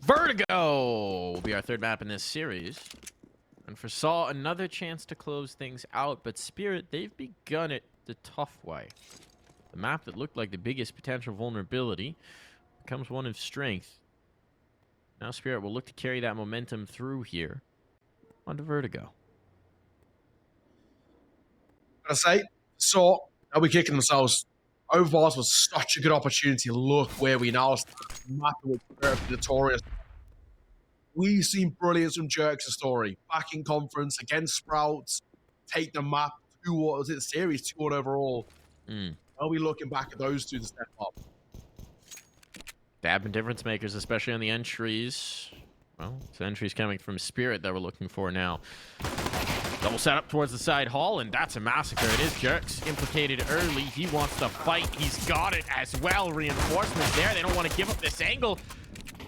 Vertigo will be our third map in this series. And for SAW, another chance to close things out. But Spirit, they've begun it the tough way. The map that looked like the biggest potential vulnerability becomes one of strength. Now Spirit will look to carry that momentum through here onto Vertigo. I say, SAW, they'll be kicking themselves. Overwatch was such a good opportunity. Look where we now stand. Map with notorious. We've seen brilliance from Jerk's story. Back in conference against Sprouts, take the map. What was it? Series 2-1 overall. I'll be looking back at those two to step up. They have been difference makers, especially on the entries. Well, it's entries coming from Spirit that we're looking for now. Double set up towards the side hall, and that's a massacre. It is Jerkz implicated early. He wants to fight. He's got it as well. Reinforcements there. They don't want to give up this angle.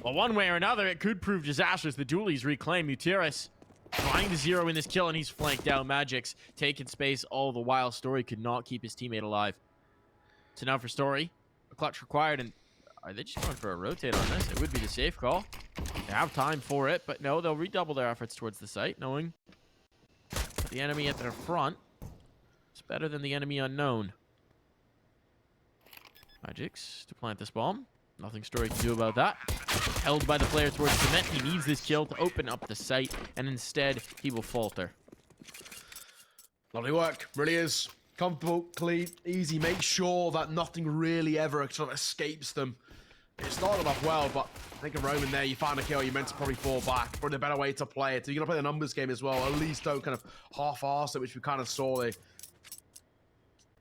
Well, one way or another, it could prove disastrous. The dualies reclaim. MUTiRiS trying to zero in this kill, and he's flanked down. Magic's taking space all the while. Story could not keep his teammate alive. So now for Story, a clutch required, and are they just going for a rotate on this? It would be the safe call. They have time for it, but no, they'll redouble their efforts towards the site, knowing the enemy at their front is better than the enemy unknown. Magic's to plant this bomb. Nothing Story can do about that. Held by the player towards cement. He needs this kill to open up the site, and instead, he will falter. Lovely work. Really is. Comfortable, clean, easy. Make sure that nothing really ever sort of escapes them. It started off well, but I think in Roman there, you find a kill, you're meant to probably fall back. Probably the better way to play it. So you're going to play the numbers game as well. At least don't kind of half-arse it, which we kind of saw. They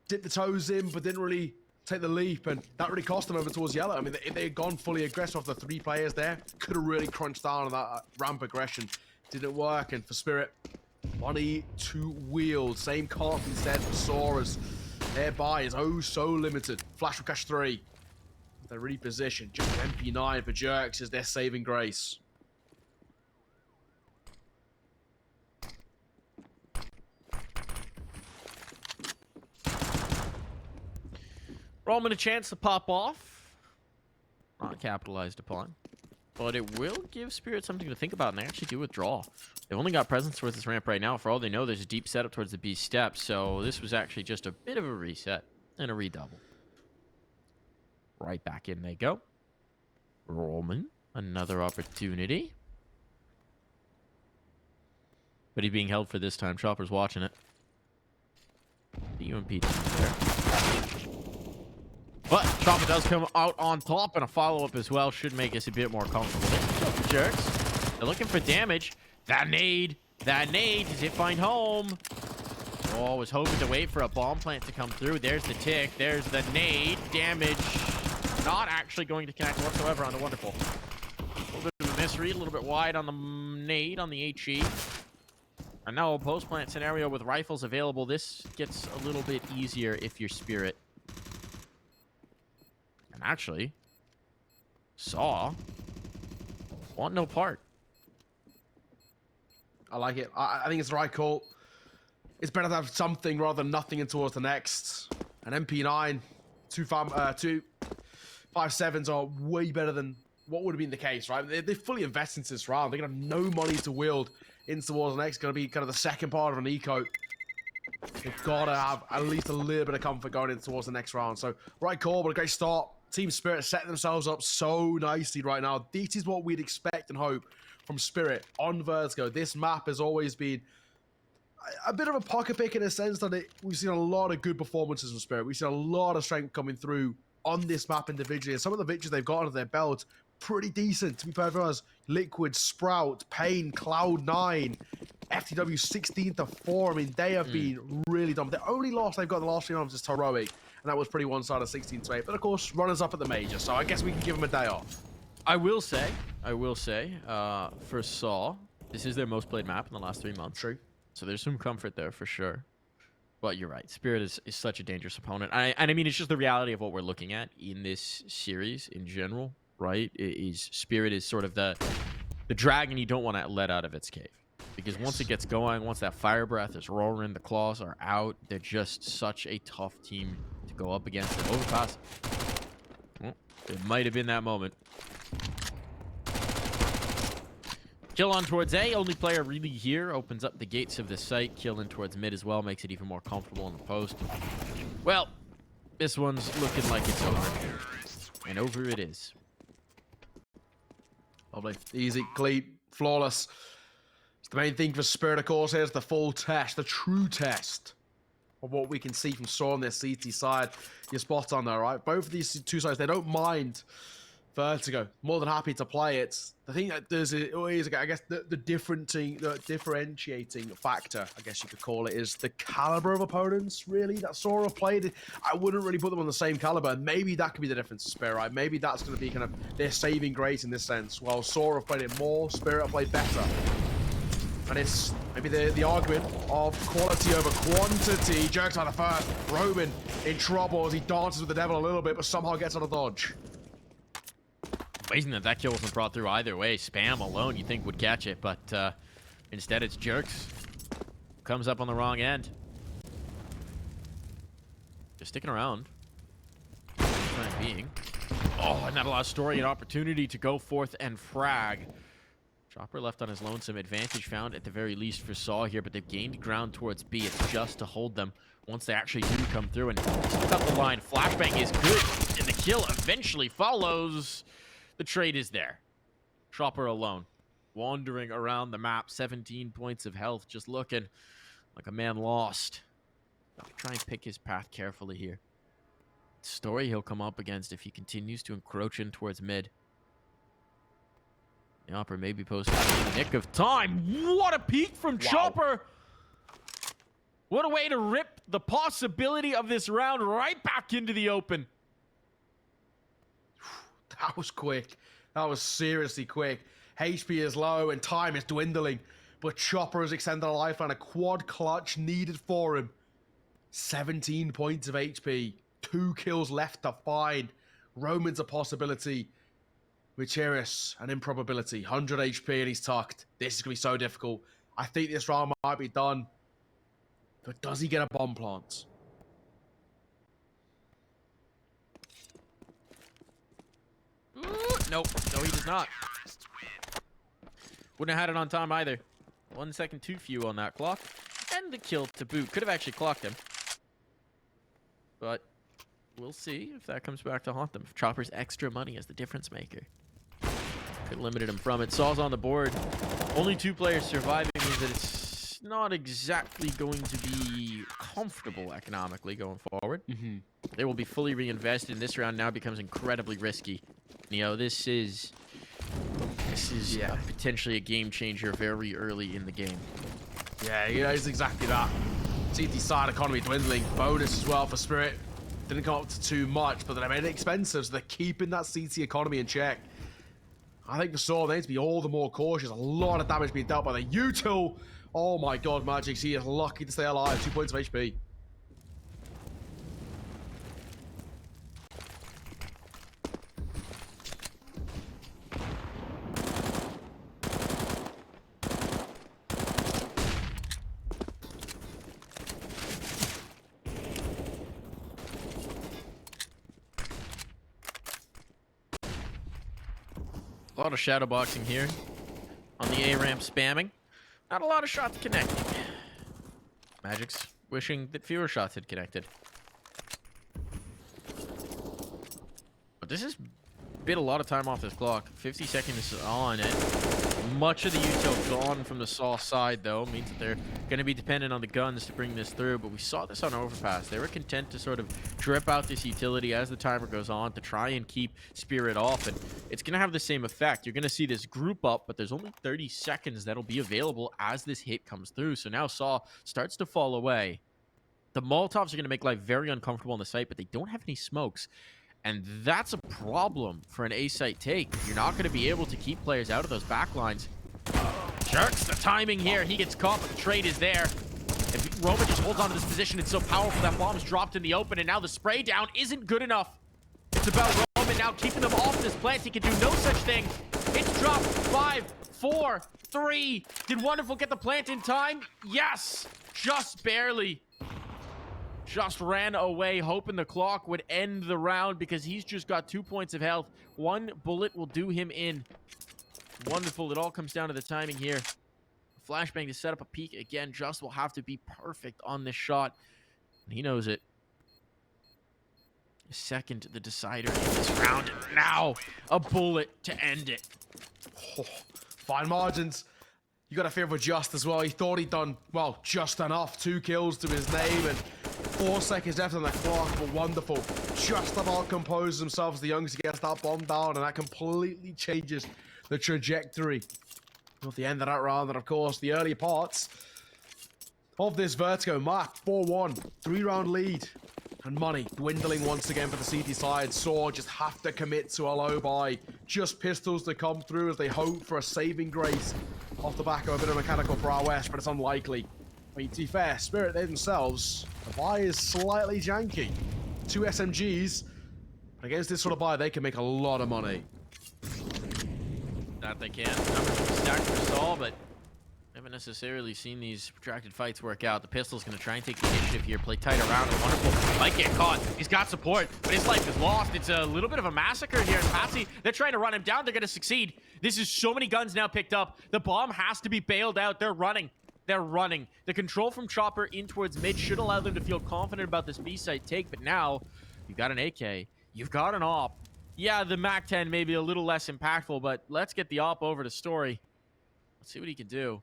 dipped the toes in, but didn't really take the leap, and that really cost them over towards yellow. I mean, if they had gone fully aggressive off the 3 players there, could have really crunched down on that ramp aggression. Didn't work, and for Spirit, 1E2 wheeled. Same card instead for Saurus. Their buy is oh so limited. Flash Cash 3. They're repositioned. Just MP9 for Jerkz is their saving grace. Roman a chance to pop off. Not capitalized upon. But it will give Spirit something to think about, and they actually do withdraw. They've only got presence towards this ramp right now. For all they know, there's a deep setup towards the B step, so this was actually just a bit of a reset and a redouble. Right back in they go. Roman, another opportunity. But he's being held for this time. Chopper's watching it. The UMP there. But Chopper does come out on top, and a follow-up as well should make us a bit more comfortable. Jerkz, they're looking for damage. That nade, does it find home? Oh, was hoping to wait for a bomb plant to come through. There's the tick, there's the nade. Damage not actually going to connect whatsoever on the Wonderful. A little bit of a misread, a little bit wide on the nade on the HE. And now a post-plant scenario with rifles available. This gets a little bit easier if you're Spirit. And actually, SAW want no part. I like it. I think it's the right call. It's better to have something rather than nothing and towards the next. An MP9, 2.57s are way better than what would have been the case, right? They fully invest into this round. They're going to have no money to wield into towards the next. Going to be kind of the second part of an eco. They've got to have at least a little bit of comfort going in towards the next round. So, right call, but a great start. Team Spirit setting themselves up so nicely right now. This is what we'd expect and hope from Spirit on Vertigo. This map has always been a bit of a pocket pick in a sense that we've seen a lot of good performances from Spirit. We've seen a lot of strength coming through on this map individually. And some of the victories they've got under their belt, pretty decent, to be perfectly honest. Liquid, Sprout, Pain, Cloud9, FTW 16-4. I mean, they have been really dumb. The only loss they've got in the last 3 rounds is Heroic, and that was pretty one-sided, 16-8. But of course, runners up at the major, so I guess we can give them a day off. I will say, for SAW, this is their most played map in the last 3 months. True. So there's some comfort there for sure. But you're right, Spirit is such a dangerous opponent. And I mean, it's just the reality of what we're looking at in this series in general, right? Spirit is sort of the dragon you don't want to let out of its cave. Because once it gets going, once that fire breath is roaring, the claws are out, they're just such a tough team to go up against. And overpass. Well, it might have been that moment. Kill on towards A. Only player really here. Opens up the gates of the site. Kill in towards mid as well. Makes it even more comfortable in the post. Well, this one's looking like it's over. And over it is. Lovely. Easy, clean, flawless. It's the main thing for Spirit, of course. Here's the full test, the true test of what we can see from SAW on their CT side. You're spot on there, right? Both of these two sides, they don't mind Vertigo. More than happy to play it. The thing that does it is, I guess, the differentiating factor, I guess you could call it, is the caliber of opponents, really, that SAW have played. I wouldn't really put them on the same caliber. Maybe that could be the difference to Spirit, right? Maybe that's going to be kind of their saving grace in this sense. While SAW have played it more, Spirit have played better. And it's maybe the argument of quality over quantity. Jerks out the first. Roman in trouble as he dances with the devil a little bit, but somehow gets out of dodge. Amazing that kill wasn't brought through either way. Spam alone you think would catch it, but instead it's Jerks. Comes up on the wrong end. Just sticking around. For the time being. Oh, and that allows Story an opportunity to go forth and frag. Chopper left on his lonesome. Advantage found at the very least for SAW here, but they've gained ground towards B. It's just to hold them once they actually do come through and stick up the line. Flashbang is good, and the kill eventually follows. The trade is there. Chopper alone, wandering around the map, 17 points of health, just looking like a man lost. Try and pick his path carefully here. Story he'll come up against if he continues to encroach in towards mid. The Chopper may be posted in the nick of time. What a peek from Chopper! What a way to rip the possibility of this round right back into the open. That was quick. That was seriously quick. HP is low and time is dwindling, but Chopper has extended a lifeline. A quad clutch needed for him. 17 points of HP. 2 kills left to find. Roman's a possibility. MUTiRiS, an improbability. 100 HP and he's tucked. This is going to be so difficult. I think this round might be done. But does he get a bomb plant? Nope. No, he does not. Wouldn't have had it on time either. 1 second too few on that clock. And the kill to boot. Could have actually clocked him. But we'll see if that comes back to haunt them. If Chopper's extra money as the difference maker. Could have limited him from it. SAW's on the board. Only 2 players surviving means that it's not exactly going to be comfortable economically going forward. They will be fully reinvested, and this round now becomes incredibly risky. You know, this is potentially a game changer very early in the game. Yeah, you know, it's exactly that. CT side economy dwindling. Bonus as well for Spirit. Didn't come up to too much, but they made it expensive, so they're keeping that CT economy in check. I think for SAW, they need to be all the more cautious. A lot of damage being dealt by the util. Oh my god, Magic, he is lucky to stay alive. 2 points of HP. A lot of shadow boxing here on the A ramp spamming. Not a lot of shots connecting. Magic's wishing that fewer shots had connected. But this has bit a lot of time off this clock. 50 seconds on it. Much of the util gone from the SAW side, though. Means that they're going to be dependent on the guns to bring this through. But we saw this on Overpass. They were content to sort of drip out this utility as the timer goes on to try and keep Spirit off. And it's going to have the same effect. You're going to see this group up, but there's only 30 seconds that'll be available as this hit comes through. So now SAW starts to fall away. The Molotovs are going to make life very uncomfortable on the site, but they don't have any smokes. And that's a problem for an A-site take. You're not going to be able to keep players out of those backlines. Jerks, the timing here. He gets caught, but the trade is there. If Roman just holds on to this position, it's so powerful. That bomb's dropped in the open, and now the spray down isn't good enough. It's about Roman now keeping them off this plant. He can do no such thing. It's dropped. 5, 4, 3. Did Wonderful get the plant in time? Yes, just barely. Just ran away, hoping the clock would end the round because he's just got 2 points of health. 1 bullet will do him in. Wonderful. It all comes down to the timing here. Flashbang to set up a peek again. Just will have to be perfect on this shot. And he knows it. Second, the decider in this round. And now, a bullet to end it. Oh, fine margins. You got to fear for Just as well. He thought he'd done, well, just enough. 2 kills to his name and 4 seconds left on the clock. But wonderful. Just about composes himself as the youngster gets that bomb down, and that completely changes the trajectory of the end of that round. And of course, the early parts of this Vertigo map. 4-1, 3-round lead. And money dwindling once again for the CT side. SAW just have to commit to a low buy. Just pistols to come through as they hope for a saving grace off the back of a bit of mechanical prowess, but it's unlikely. I mean, to be fair, Spirit, they themselves, the buy is slightly janky. 2 SMGs, but against this sort of buy, they can make a lot of money. That they can. Numbers stacked for SAW, but haven't necessarily seen these protracted fights work out. The pistol's going to try and take the initiative here, play tight around, and wonderful. Might get caught. He's got support, but his life is lost. It's a little bit of a massacre here in Patsi. They're trying to run him down. They're going to succeed. This is so many guns now picked up. The bomb has to be bailed out. They're running. They're running. The control from Chopper in towards mid should allow them to feel confident about this B-site take, but now you've got an AK. You've got an AWP. Yeah, the MAC-10 may be a little less impactful, but let's get the AWP over to Story. Let's see what he can do.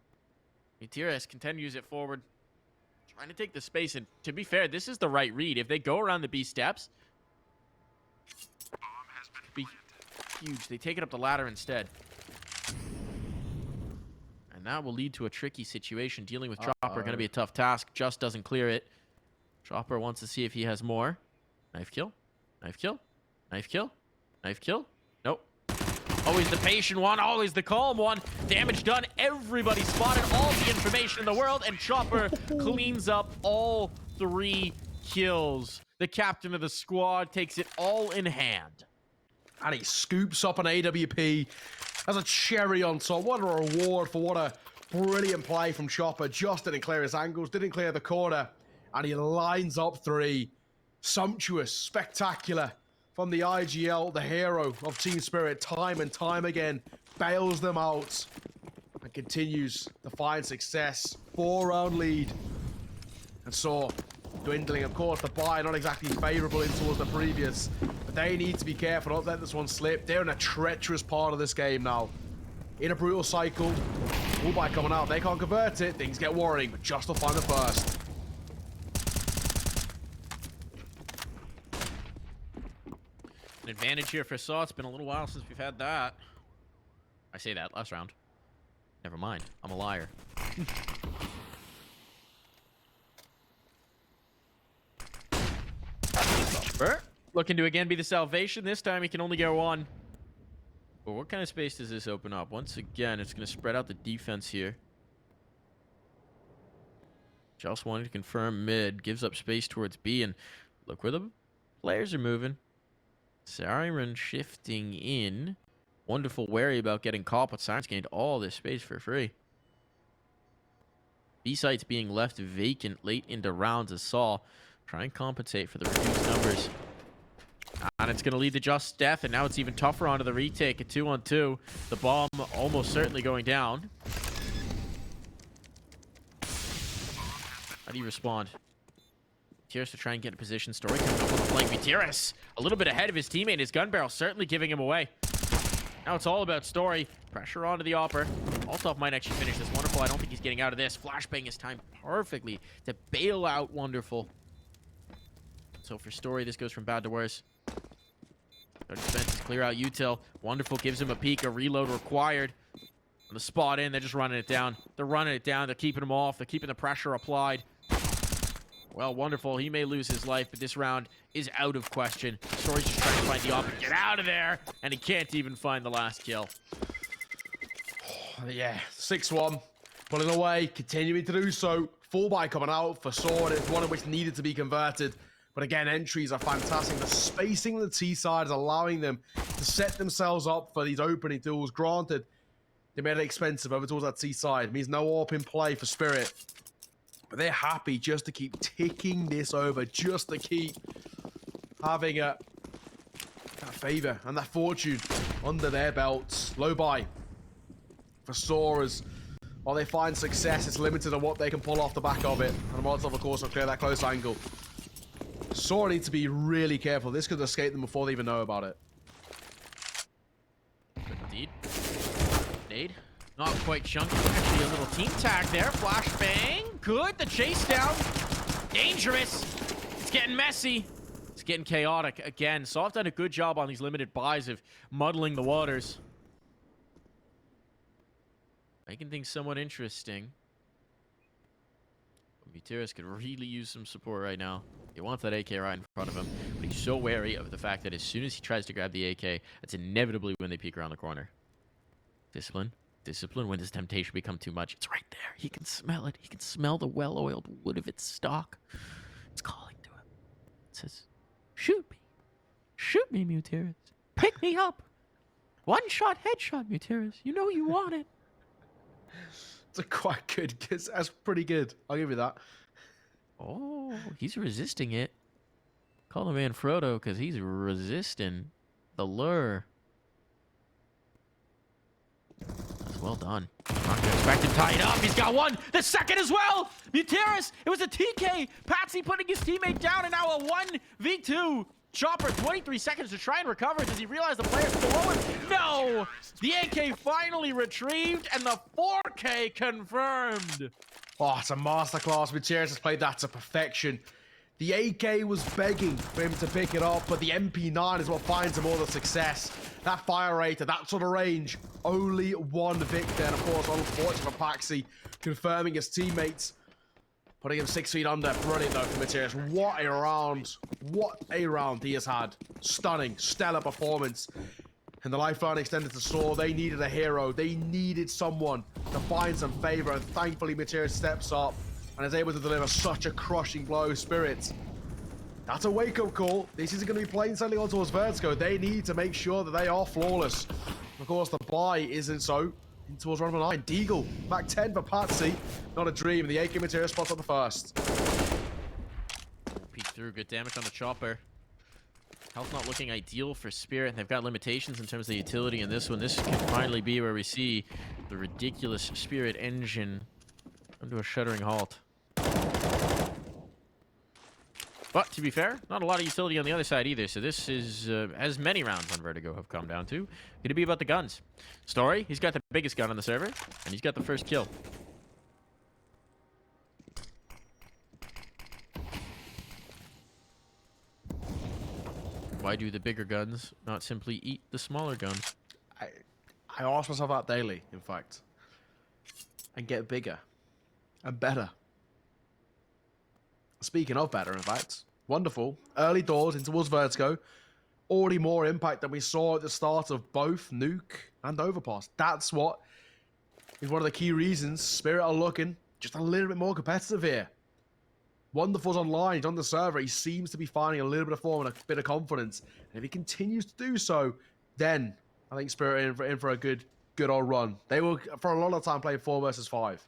MUTiRiS continues it forward, trying to take the space, and to be fair, this is the right read. If they go around the B steps, it'd be huge. They take it up the ladder instead. And that will lead to a tricky situation. Dealing with Chopper going to be a tough task. Just doesn't clear it. Chopper wants to see if he has more. Knife kill. Knife kill. Knife kill. Knife kill. Nope. Always the patient one, always the calm one. Damage done. Everybody spotted all the information in the world, and Chopper cleans up all 3 kills. The captain of the squad takes it all in hand. And he scoops up an AWP as a cherry on top. What a reward for what a brilliant play from Chopper. Just didn't clear his angles, didn't clear the corner, and he lines up 3. Sumptuous, spectacular. From the IGL, the hero of Team Spirit, time and time again, bails them out and continues to find success. 4-round lead. And SAW dwindling, of course, the buy not exactly favorable in towards the previous, but they need to be careful, not let this one slip. They're in a treacherous part of this game now. In a brutal cycle, full buy coming out. They can't convert it, things get worrying, but Just will find the first. An advantage here for SAW. It's been a little while since we've had that. I say that last round. Never mind. I'm a liar. Chopper looking to again be the salvation. This time he can only go on. But what kind of space does this open up? Once again, it's going to spread out the defense here. Just wanted to confirm mid. Gives up space towards B. And look where the players are moving. Siren shifting in. Wonderful, wary about getting caught, but Siren's gained all this space for free. B-sites being left vacant late into rounds as SAW try and compensate for the reduced numbers. And it's going to lead to Just death, and now it's even tougher onto the retake. A 2-on-2. The bomb almost certainly going down. How do you respond? MUTiRiS to try and get in position. Story coming up on the flank. MUTiRiS a little bit ahead of his teammate. His gun barrel certainly giving him away. Now it's all about Story. Pressure onto the AWPer. Althoff might actually finish this. Wonderful. I don't think he's getting out of this. Flashbang is timed perfectly to bail out Wonderful. So for Story, this goes from bad to worse. Their defenses clear out Util. Wonderful gives him a peek. A reload required. On the spot in, they're just running it down. They're running it down. They're keeping him off. They're keeping the pressure applied. Well, Wonderful. He may lose his life, but this round is out of question. Story's just trying to find the AWP. Get out of there! And he can't even find the last kill. Yeah, 6-1. Pulling away, continuing to do so. Full buy coming out for SAW. It's one of which needed to be converted. But again, entries are fantastic. The spacing on the T side is allowing them to set themselves up for these opening duels. Granted, they made it expensive over towards that T side. It means no AWP in play for Spirit. But they're happy just to keep ticking this over, just to keep having that favor and that fortune under their belts. Low buy for Soras. While they find success, it's limited on what they can pull off the back of it. And Molotov, of course, will clear that close angle. Sora needs to be really careful. This could escape them before they even know about it. Indeed. Nade. Not quite chunky. Actually, a little team tag there. Flashbang. Good. The chase down. Dangerous. It's getting messy. It's getting chaotic. Again, SAW done a good job on these limited buys of muddling the waters. Making things somewhat interesting. MUTiRiS could really use some support right now. He wants that AK right in front of him, but he's so wary of the fact that as soon as he tries to grab the AK, that's inevitably when they peek around the corner. Discipline. Discipline. When does temptation become too much? It's right there. He can smell it. He can smell the well-oiled wood of its stock. It's calling to him. It says, shoot me. Shoot me, MUTiRiS. Pick me up. One-shot headshot, MUTiRiS. You know you want it. It's a quite good. That's pretty good. I'll give you that. Oh, he's resisting it. Call the man Frodo because he's resisting the lure. That's well done. Not gonna expect him tied up. He's got one. The second as well. MUTiRiS. It was a TK. Patsi putting his teammate down, and now a 1v2. Chopper, 23 seconds to try and recover. Does he realize the player's below him? No! The AK finally retrieved, and the 4K confirmed. Oh, it's a masterclass. MUTiRiS has played that to perfection. The AK was begging for him to pick it up, but the MP9 is what finds him all the success. That fire rate at that sort of range, only one victor. And of course, unfortunate for Patsi, confirming his teammates. Putting him 6 feet under. Brilliant though for MUTiRiS. What a round. What a round he has had. Stunning. Stellar performance. And the lifeline extended to SAW. They needed a hero. They needed someone to find some favor. And thankfully MUTiRiS steps up and is able to deliver such a crushing blow. Spirit. That's a wake-up call. This isn't going to be plain sailing on towards Vertigo. They need to make sure that they are flawless. Of course, the buy isn't so. In towards round number 9. Deagle. Back 10 for Patsi. Not a dream. The AK MUTiRiS spots on the first. Peek through. Good damage on the chopper. Health not looking ideal for Spirit. They've got limitations in terms of the utility in this one. This can finally be where we see the ridiculous Spirit engine come to a shuddering halt. But to be fair, not a lot of utility on the other side either. So this is, as many rounds on Vertigo have come down to, going to be about the guns. Story, he's got the biggest gun on the server, and he's got the first kill. Why do the bigger guns not simply eat the smaller guns? I ask myself that daily, in fact. And get bigger. And better. Speaking of better, in fact, wonderful. Early doors in towards Vertigo. Already more impact than we saw at the start of both Nuke and Overpass. That's what is one of the key reasons Spirit are looking just a little bit more competitive here. Wonderful's online, he's on the server. He seems to be finding a little bit of form and a bit of confidence. And if he continues to do so, then I think Spirit are in for a good old run. They will, for a lot of time, play 4 versus 5.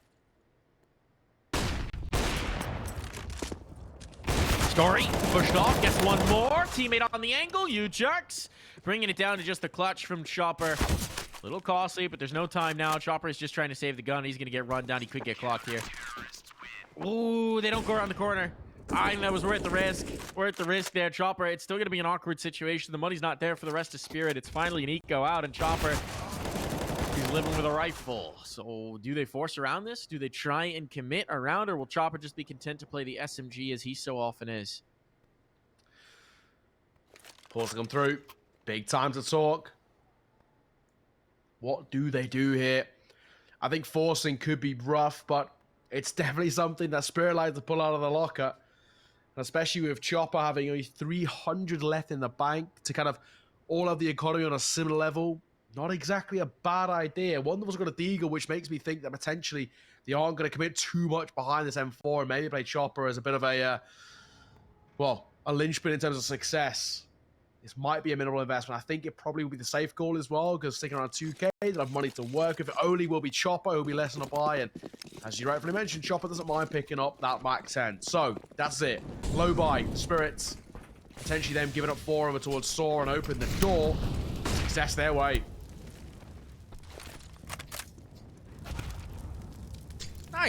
Story pushed off, gets one more. Teammate on the angle, EWjerkz. Bringing it down to just the clutch from Chopper. A little costly, but there's no time now. Chopper is just trying to save the gun. He's going to get run down. He could get clocked here. Ooh, they don't go around the corner. I think that was worth the risk. Worth the risk there, Chopper. It's still going to be an awkward situation. The money's not there for the rest of Spirit. It's finally an eco out, and Chopper, he's living with a rifle. So do they force around this? Do they try and commit around, or will Chopper just be content to play the SMG as he so often is? Pause to come through. Big time to talk. What do they do here? I think forcing could be rough, but it's definitely something that Spirit like to pull out of the locker. And especially with Chopper having only 300 left in the bank to kind of all of the economy on a similar level. Not exactly a bad idea. Wonderful's got a Deagle, which makes me think that potentially they aren't going to commit too much behind this M4 and maybe play Chopper as a bit of a, well, a linchpin in terms of success. This might be a minimal investment. I think it probably will be the safe call as well, because sticking around 2K, they'll have money to work. If it only will be Chopper, who'll be less than a buy. And as you rightfully mentioned, Chopper doesn't mind picking up that Mac 10. So that's it. Low buy, Spirits. Potentially them giving up 4 over towards SAW and open the door. Success their way.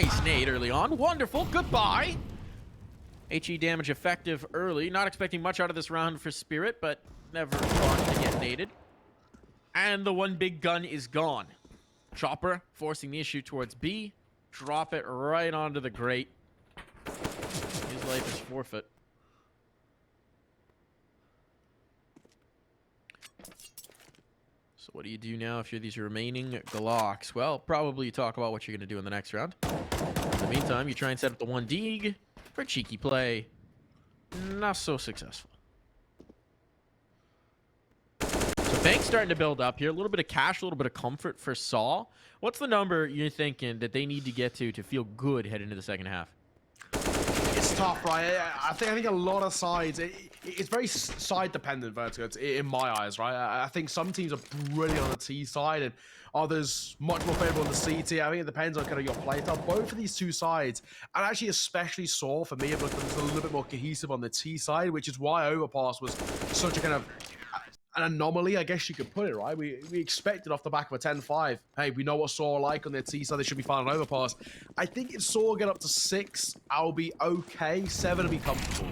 Nice nade early on. Wonderful. Goodbye. HE damage effective early. Not expecting much out of this round for Spirit, but never fun to get naded. And the one big gun is gone. Chopper forcing the issue towards B. Drop it right onto the grate. His life is forfeit. So what do you do now if you're these remaining Glocks? Well, probably talk about what you're going to do in the next round. In the meantime, you try and set up the one dig for cheeky play. Not so successful. So Bank's starting to build up here. A little bit of cash, a little bit of comfort for SAW. What's the number you're thinking that they need to get to feel good heading into the second half? It's tough, right? I think a lot of sides, it's very side dependent, Vertigo, in my eyes, right? I think some teams are brilliant on the T side and others much more favorable on the CT. I think it depends on kind of your play style. Both of these two sides, and actually especially SAW for me, have looked a little bit more cohesive on the T side, which is why Overpass was such a kind of an anomaly, I guess you could put it, right? We expected off the back of a 10-5. Hey, we know what SAW are like on their T side. They should be fine on Overpass. I think if SAW get up to 6, I'll be okay. 7 will be comfortable.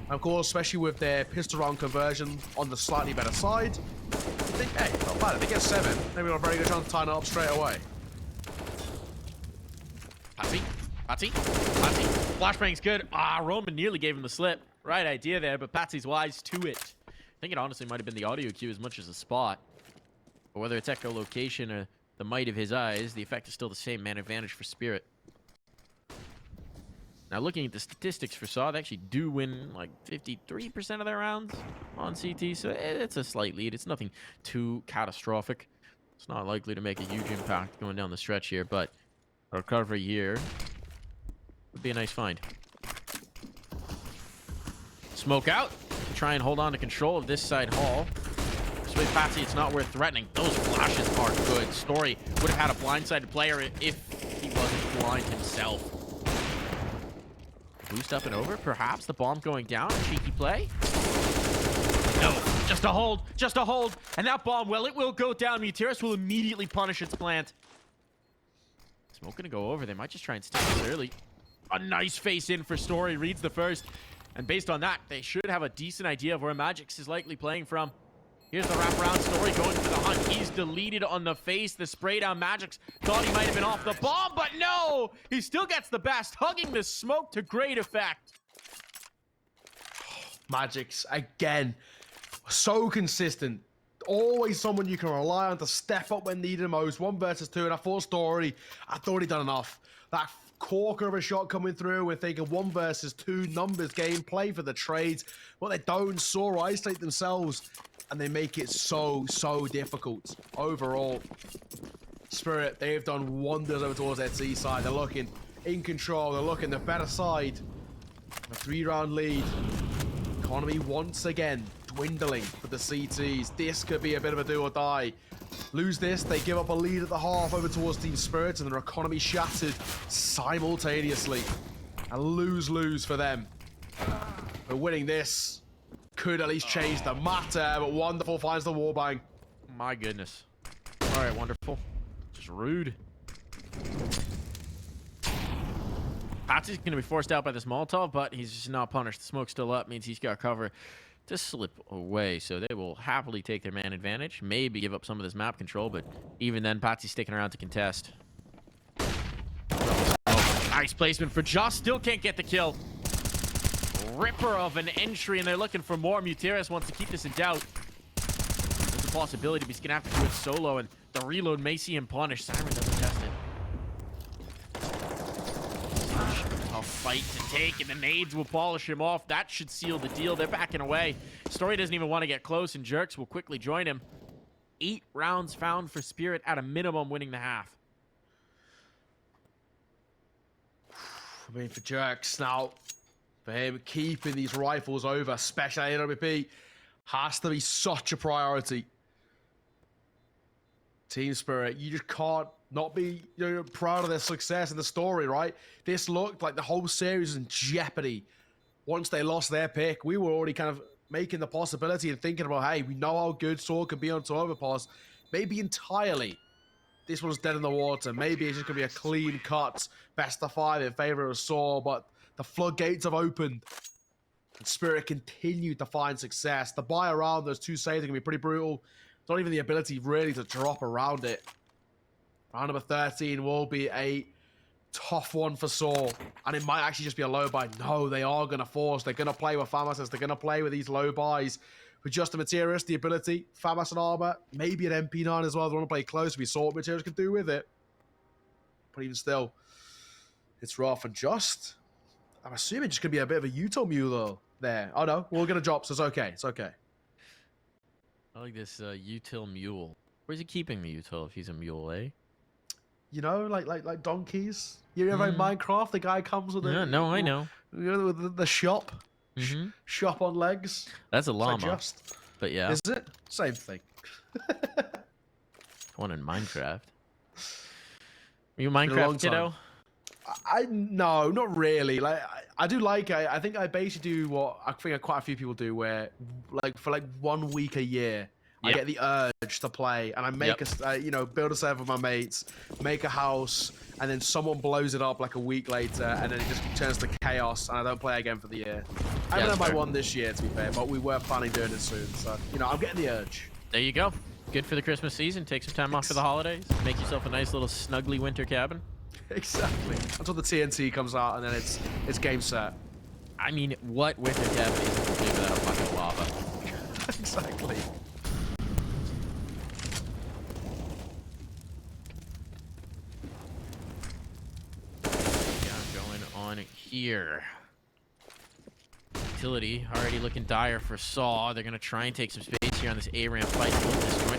And of course, especially with their pistol round conversion on the slightly better side, I think, hey, not bad. If they get 7, maybe not a very good chance to tie it up straight away. Patsi. Flashbang's good. Roman nearly gave him the slip. Right idea there, but Patsi's wise to it. I think it honestly might have been the audio cue as much as the spot. But whether it's echolocation or the might of his eyes, the effect is still the same. Man advantage for Spirit. Now, looking at the statistics for SAW, they actually do win like 53% of their rounds on CT, so it's a slight lead. It's nothing too catastrophic. It's not likely to make a huge impact going down the stretch here, but a recovery here would be a nice find. Smoke out. Try and hold on to control of this side hall. SpiritPatsi, it's not worth threatening. Those flashes are good. Story would have had a blindsided player if he wasn't blind himself. Boost up and over, perhaps. The bomb going down. Cheeky play. No, just a hold. And that bomb, well, it will go down. MUTiRiS will immediately punish its plant. Smoke gonna go over. They might just try and stick this early. A nice face in for Story. Reads the first. And based on that, they should have a decent idea of where Magix is likely playing from. Here's the wraparound. Story going for the hunt. He's deleted on the face. The spray down Magix thought he might have been off the bomb, but no! He still gets the best, hugging the smoke to great effect. Magix, again, so consistent. Always someone you can rely on to step up when needed most. 1 versus 2, and I thought Story, I thought he'd done enough. That corker of a shot coming through. We're thinking 1 versus 2 numbers game, play for the trades. What they don't, SAW isolate themselves, and they make it so difficult. Overall, Spirit, they've done wonders over towards their T side. They're looking in control. They're looking the better side. A 3-round lead. Economy once again dwindling for the CTs. This could be a bit of a do or die. Lose this, they give up a lead at the half over towards Team Spirit, and their economy shattered simultaneously. A lose-lose for them. But winning this could at least change the matter, but Wonderful finds the warbang. My goodness. All right, Wonderful. Just rude. Patsi's going to be forced out by this Molotov, but he's just not punished. The smoke's still up, means he's got cover to slip away, so they will happily take their man advantage, maybe give up some of this map control, but even then, Patsi's sticking around to contest. Nice placement for Just, still can't get the kill. Ripper of an entry, and they're looking for more. MUTiRiS wants to keep this in doubt. There's a possibility, but he's gonna have to do it solo, and the reload may see him punished. Siren doesn't test it. A fight to take, and the nades will polish him off. That should seal the deal. They're backing away. Story doesn't even want to get close, and Jerks will quickly join him. 8 rounds found for Spirit, at a minimum winning the half. I mean, for Jerks now, for him keeping these rifles over, especially AWP, has to be such a priority. Team Spirit, you just can't not be proud of their success in the story, right? This looked like the whole series was in jeopardy. Once they lost their pick, we were already kind of making the possibility and thinking about, hey, we know how good SAW could be on Overpass. Maybe entirely. this one's dead in the water. Maybe it's just going to be a clean cut, best of 5 in favor of SAW, but the floodgates have opened. And Spirit continued to find success. The buy around those 2 saves are going to be pretty brutal. Not even the ability really to drop around it. Round number 13 will be a tough one for SAW. And it might actually just be a low buy. No, they are going to force. They're going to play with FAMAS. They're going to play with these low buys. With SAW.MUTiRiS, the ability, FAMAS and Armor, maybe an MP9 as well. They want to play close. We saw what SpiritMUTiRiS could do with it. But even still, it's rough. And just, I'm assuming just going to be a bit of a Utah mule there. Oh no, we're going to drop, so it's okay. It's okay. I like this util mule. Where's he keeping the util if he's a mule, eh? You know, like donkeys. You ever in Minecraft? The guy comes with I know. You know, with the shop. Shop on legs. That's a llama. Just, but yeah. Is it? Same thing. One in Minecraft. Are you a Minecraft kiddo? No, not really. Like I do like it. I think I basically do what I think quite a few people do, where for 1 week a year, I get the urge to play, and I make build a server with my mates, make a house, and then someone blows it up like a week later, and then it just turns to chaos, and I don't play again for the year. I haven't had my one this year, to be fair, but we were planning doing it soon, so I'm getting the urge. There you go. Good for the Christmas season. Take some time off for the holidays. Make yourself a nice little snuggly winter cabin. Exactly. Until the TNT comes out, and then it's game set. I mean, what winter cabin is complete without a bucket of lava? Exactly. Going on here. Utility already looking dire for SAW. They're going to try and take some space here on this A-ramp fight.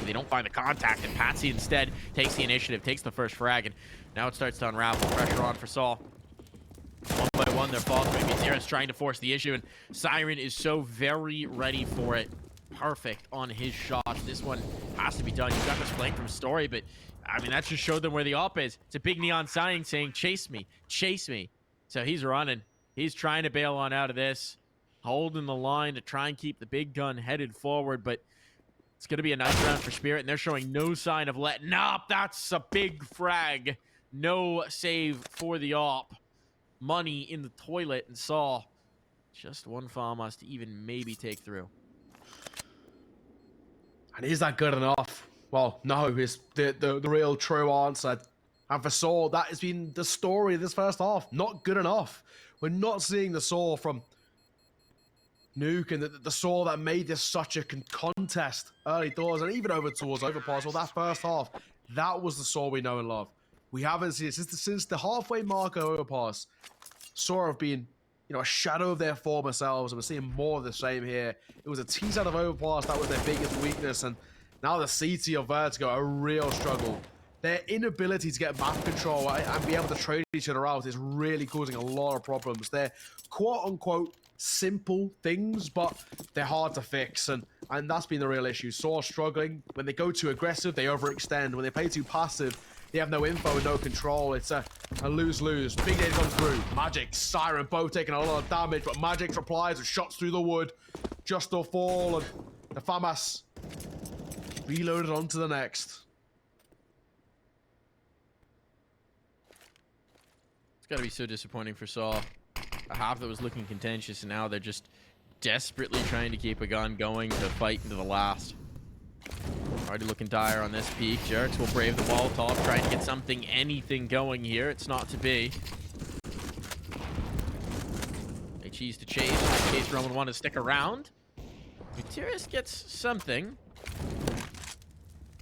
They don't find the contact, and Patsi instead takes the initiative, takes the first frag, and now it starts to unravel. Pressure on for SAW. One by one, they're faltering. MUTiRiS trying to force the issue, and Siren is so very ready for it. Perfect on his shots. This one has to be done. You got this flank from Story, but I mean, that just showed them where the op is. It's a big neon sign saying, chase me, chase me. So he's running. He's trying to bail on out of this. Holding the line to try and keep the big gun headed forward, but it's going to be a nice round for Spirit, and they're showing no sign of letting up. That's a big frag. No save for the op. Money in the toilet, and SAW just one FAMAS to even maybe take through. And is that good enough? Well, no, it's the real true answer. And for SAW, that has been the story of this first half. Not good enough. We're not seeing the SAW from Nuke and the SAW that made this such a contest early doors and even over towards Overpass. Well, that first half, that was the SAW we know and love. We haven't seen it since the halfway mark of Overpass. SAW have been, a shadow of their former selves, and we're seeing more of the same here. It was a tease out of Overpass that was their biggest weakness, and now the CT of Vertigo, a real struggle. Their inability to get map control and be able to trade each other out is really causing a lot of problems. They're quote-unquote simple things, but they're hard to fix, and that's been the real issue. SAW struggling. When they go too aggressive, they overextend. When they play too passive, they have no info and no control. It's a lose-lose. Big Data comes through. Magic, Siren, both taking a lot of damage, but Magic replies with shots through the wood. Just a fall, and the FAMAS reloaded onto the next. It's got to be so disappointing for SAW. A half that was looking contentious, and now they're just desperately trying to keep a gun going to fight into the last. Already looking dire on this peak. Jerks will brave the Molotov, trying to get something, anything going here. It's not to be. They choose to chase. In case Roman want to stick around. MUTiRiS gets something.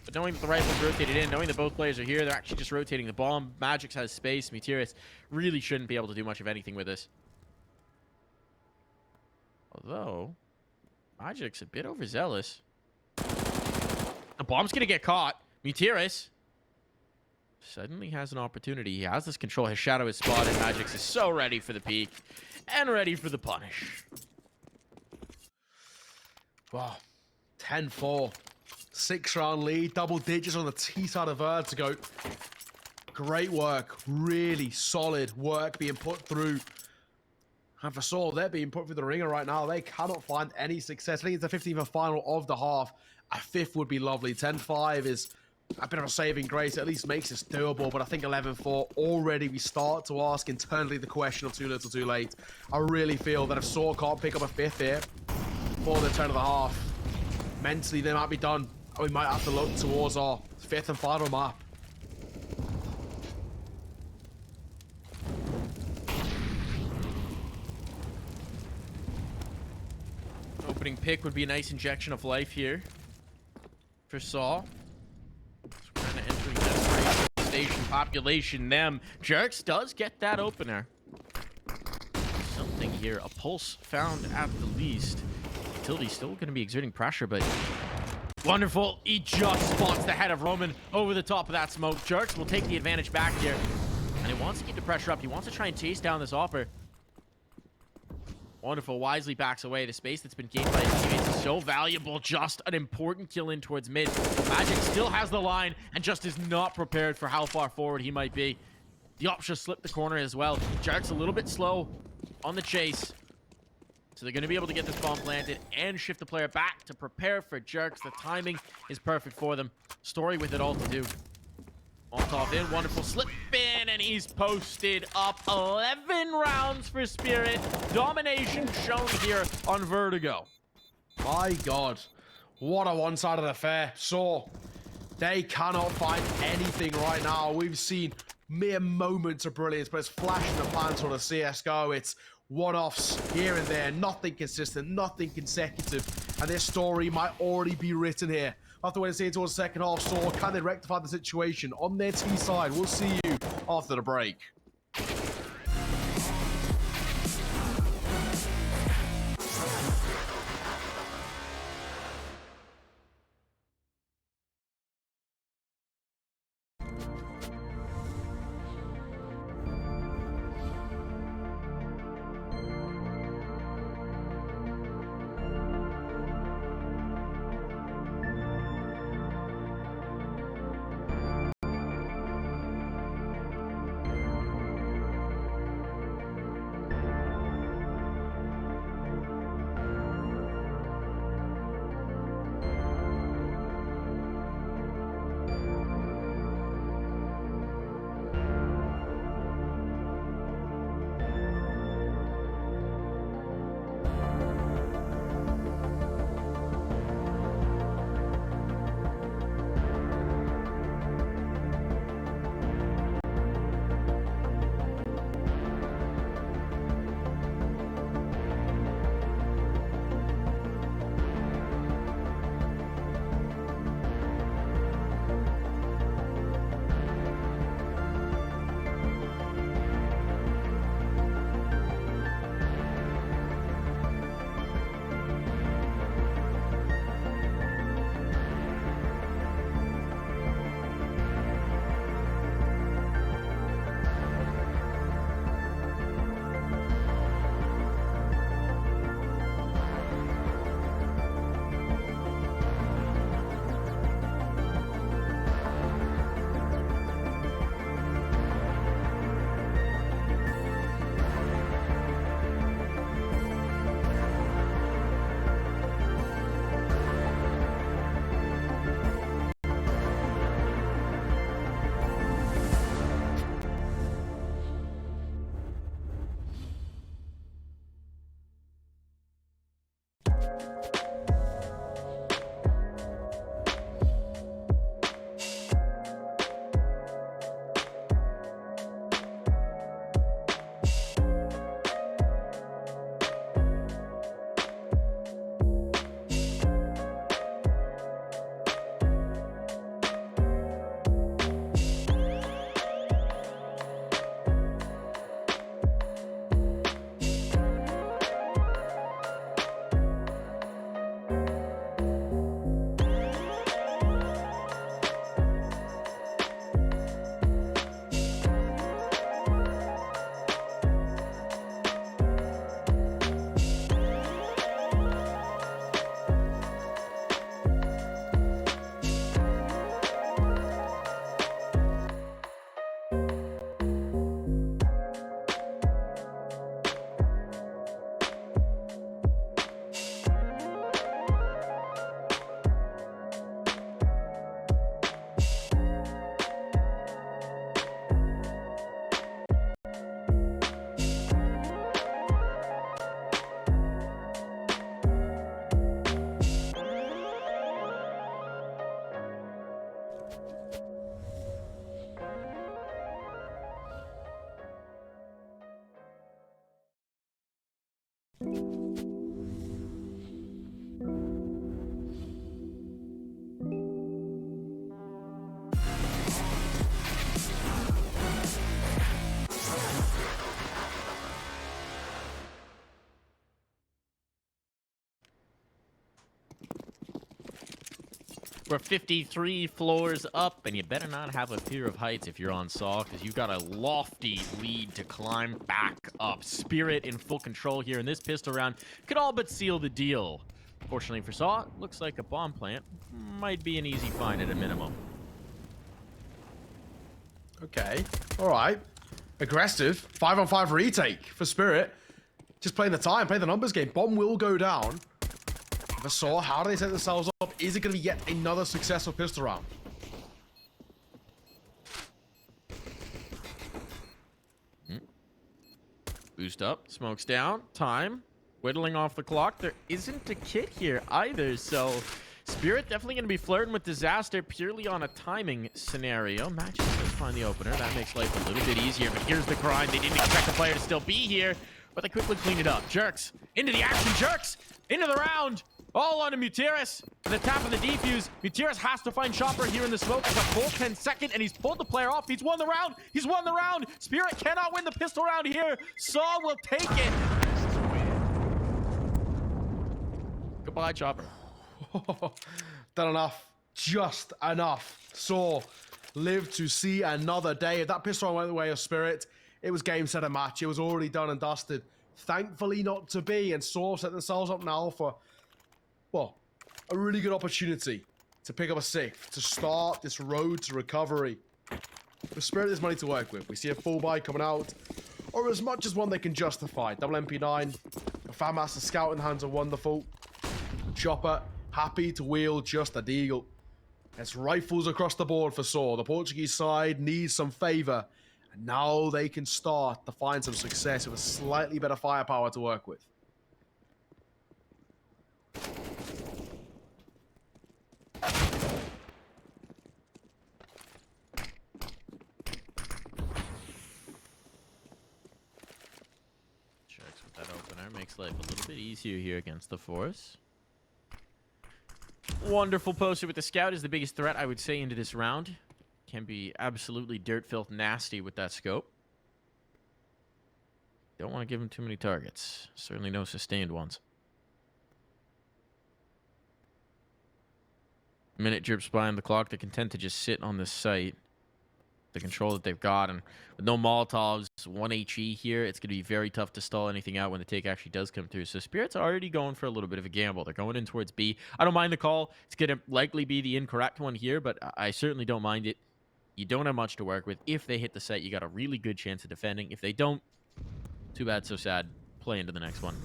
But knowing that the rifle's rotated in, knowing that both players are here, they're actually just rotating the bomb. Magix has space. MUTiRiS really shouldn't be able to do much of anything with this. Although, Magic's a bit overzealous. The bomb's gonna get caught. MUTiRiS suddenly has an opportunity. He has this control. His shadow is spotted. Magix is so ready for the peek and ready for the punish. Wow. 10-4. 6-round lead. Double digits on the T side of Vertigo. Great work. Really solid work being put through. And for SAW, they're being put through the ringer right now. They cannot find any success. I think it's the 15th final of the half. A fifth would be lovely. 10-5 is a bit of a saving grace. It at least makes this doable, but I think 11-4, already we start to ask internally the question of too little too late. I really feel that if SAW can't pick up a 5th here for the turn of the half, mentally they might be done. And we might have to look towards our 5th and final map. Opening pick would be a nice injection of life here for SAW. So we're kind of entering that station population. Them Jerks does get that opener. Something here, a pulse found at the least. Utility's still going to be exerting pressure, but wonderful. He just spots the head of Roman over the top of that smoke. Jerks will take the advantage back here, and he wants to keep the pressure up. He wants to try and chase down this offer. Wonderful. Wisely backs away. The space that's been gained by his teammates is so valuable. Just an important kill in towards mid. Magic still has the line and just is not prepared for how far forward he might be. The Ops just slipped the corner as well. Jerks a little bit slow on the chase. So they're going to be able to get this bomb planted and shift the player back to prepare for Jerks. The timing is perfect for them. Story with it all to do. Molotov in, wonderful slip in, and he's posted up. 11 rounds for Spirit. Domination shown here on Vertigo. My God, what a one-sided affair. So, they cannot find anything right now. We've seen mere moments of brilliance, but it's flash in the pan sort of CSGO. It's one-offs here and there, nothing consistent, nothing consecutive, and this story might already be written here. After wait and see towards the second half, SAW, can they rectify the situation on their T side? We'll see you after the break. We're 53 floors up, and you better not have a fear of heights if you're on SAW, because you've got a lofty lead to climb back up. Spirit in full control here, and this pistol round could all but seal the deal. Fortunately for SAW, looks like a bomb plant might be an easy find at a minimum. Okay, all right. Aggressive. 5-on-5 retake for Spirit. Just playing the time, playing the numbers game. Bomb will go down. For SAW, how do they set themselves up? Is it going to be yet another successful pistol round? Boost up, smokes down, time. Whittling off the clock. There isn't a kit here either, so Spirit definitely going to be flirting with disaster purely on a timing scenario. Matches does find the opener. That makes life a little bit easier, but here's the grind. They didn't expect the player to still be here, but they quickly clean it up. Jerks into the action. Jerks into the round. All on to MUTiRiS. And the tap of the defuse. MUTiRiS has to find Chopper here in the smoke. It's a full 10 second, and he's pulled the player off. He's won the round. He's won the round. Spirit cannot win the pistol round here. SAW will take it. Goodbye, Chopper. Done enough. Just enough. SAW lived to see another day. If that pistol went the way of Spirit, it was game, set, and match. It was already done and dusted. Thankfully not to be, and SAW set themselves up now for, well, a really good opportunity to pick up a 6th, to start this road to recovery. For Spirit, there's money to work with. We see a full buy coming out, or as much as one they can justify. Double MP9, a Fanmaster Scout in the hands are wonderful. Chopper, happy to wield just a deagle. It's rifles across the board for SAW. The Portuguese side needs some favor, and now they can start to find some success with a slightly better firepower to work with. Checks with that opener. Makes life a little bit easier here against the Force. Wonderful poster with the Scout is the biggest threat, I would say, into this round. Can be absolutely dirt filth nasty with that scope. Don't want to give him too many targets. Certainly no sustained ones. Minute drips by on the clock. They're content to just sit on this site. The control that they've got, and with no Molotovs, 1 HE here, it's going to be very tough to stall anything out when the take actually does come through. So Spirit's already going for a little bit of a gamble. They're going in towards B. I don't mind the call. It's going to likely be the incorrect one here, but I certainly don't mind it. You don't have much to work with. If they hit the site, you got a really good chance of defending. If they don't, too bad, so sad. Play into the next one.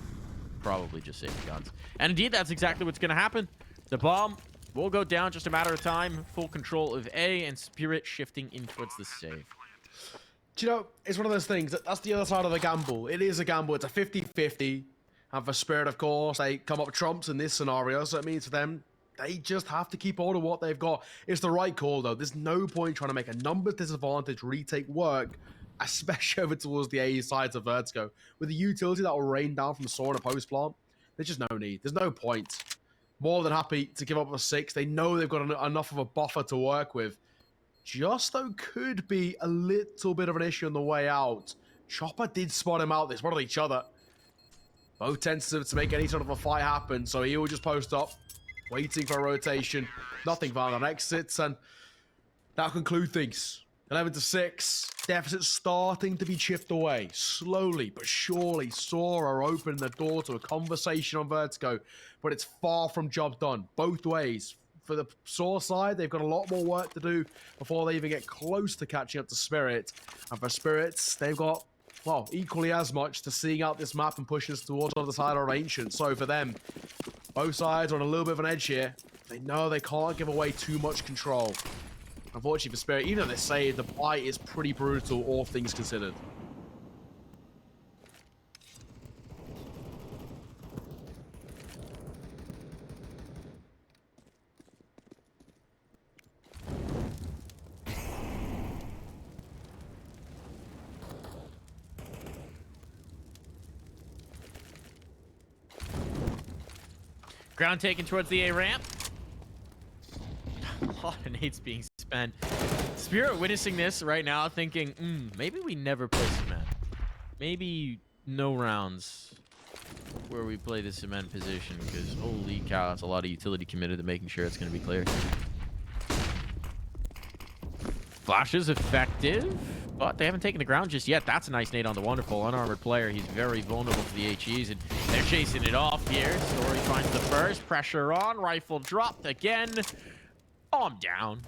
Probably just save the guns. And indeed, that's exactly what's going to happen. The bomb will go down, just a matter of time. Full control of A, and Spirit shifting in towards the save. Do you know, it's one of those things, that's the other side of the gamble. It is a gamble. It's a 50-50. And for Spirit, of course, they come up trumps in this scenario. So it means for them, they just have to keep hold of what they've got. It's the right call, though. There's no point trying to make a numbers disadvantage retake work, especially over towards the A sides of Vertigo. With the utility that will rain down from SAW and a post plant, there's just no need. There's no point. More than happy to give up a 6. They know they've got enough of a buffer to work with. Just though could be a little bit of an issue on the way out. Chopper did spot him out. They spotted each other. Both tentative to make any sort of a fight happen. So he will just post up, waiting for a rotation. Nothing violent exits, and that'll conclude things. 11-6. Deficit starting to be chipped away. Slowly but surely, SAW are opening the door to a conversation on Vertigo, but it's far from job done. Both ways. For the SAW side, they've got a lot more work to do before they even get close to catching up to Spirit. And for Spirits, they've got, well, equally as much to seeing out this map and pushing us towards the other side of Ancient. So for them, both sides are on a little bit of an edge here. They know they can't give away too much control. Unfortunately for Spirit, even though they say the buy is pretty brutal, all things considered. Ground taken towards the A ramp. A lot of nades being spent. Spirit witnessing this right now, thinking, maybe we never play cement. Maybe no rounds where we play the cement position, because holy cow, that's a lot of utility committed to making sure it's going to be clear. Flash is effective, but they haven't taken the ground just yet. That's a nice nade on the Wonderful. Unarmored player. He's very vulnerable to the HEs, and they're chasing it off here. Story finds the first. Pressure on. Rifle dropped again. Bomb down.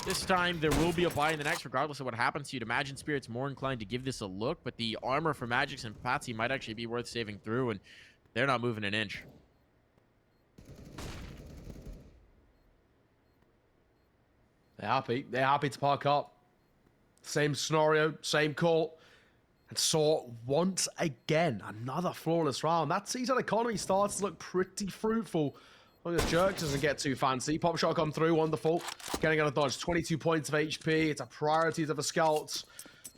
This time, there will be a buy in the next, regardless of what happens. You'd imagine Spirit's more inclined to give this a look, but the armor for Magix and Patsi might actually be worth saving through, and they're not moving an inch. They're happy. They're happy to park up. Same scenario, same call. And saw once again another flawless round. That season economy starts to look pretty fruitful. Long as Jerks doesn't get too fancy. Pop shot come through, wonderful. Getting out of dodge, 22 points of HP. It's a priority to the scouts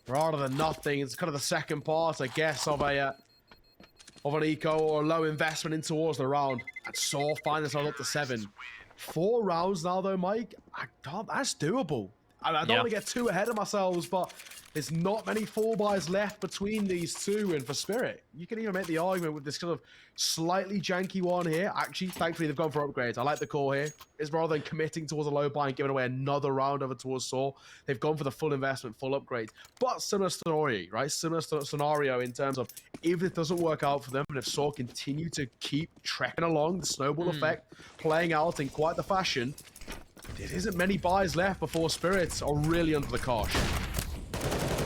rather than nothing. It's kind of the second part, I guess, of an eco or a low investment in towards the round. And Saw finds us up to 7. 4 rounds now, though, Mike. That's doable. I don't want to get too ahead of ourselves, but there's not many fall buys left between these two. And for Spirit, you can even make the argument with this kind of slightly janky one here. Actually, thankfully, they've gone for upgrades. I like the call here. Is rather than committing towards a low buy and giving away another round over towards Saw, they've gone for the full investment, full upgrades. But similar story, right? Similar scenario in terms of if it doesn't work out for them, and if Saw continue to keep trekking along, the snowball effect playing out in quite the fashion, there isn't many buys left before Spirits are really under the cosh.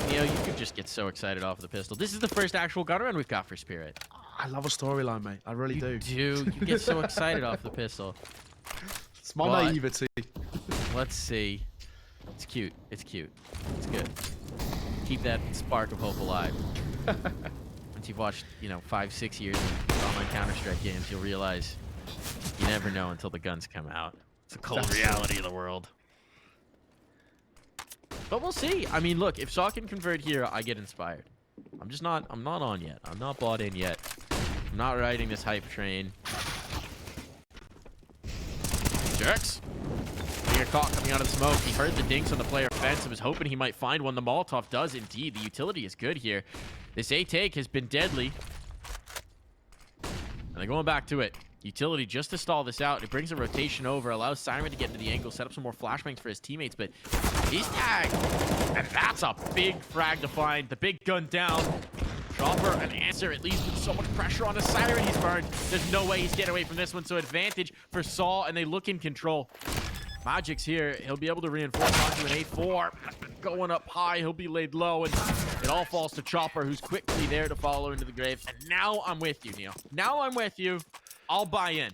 You know, you could just get so excited off of the pistol. This is the first actual gun run we've got for Spirit. I love a storyline, mate. I really do. You get so excited off the pistol. It's my naivety. Let's see. It's cute. It's cute. It's good. Keep that spark of hope alive. Once you've watched, 5-6 years of online Counter-Strike games, you'll realize you never know until the guns come out. It's a cold reality of the world. But we'll see. I mean, look, if SAW can convert here, I get inspired. I'm not on yet. I'm not bought in yet. I'm not riding this hype train. Jerks. He got caught coming out of the smoke. He heard the dinks on the player fence and was hoping he might find one. The Molotov does indeed. The utility is good here. This A take has been deadly. And they're going back to it. Utility just to stall this out. It brings a rotation over, allows Siren to get into the angle, set up some more flashbangs for his teammates, but he's tagged. And that's a big frag to find. The big gun down. Chopper an answer, at least with so much pressure on the Siren. He's burned. There's no way he's getting away from this one, so advantage for SAW, and they look in control. Magix here, he'll be able to reinforce onto an A4. Going up high, he'll be laid low, and it all falls to Chopper, who's quickly there to follow into the grave. And now I'm with you, Neil. Now I'm with you. I'll buy in.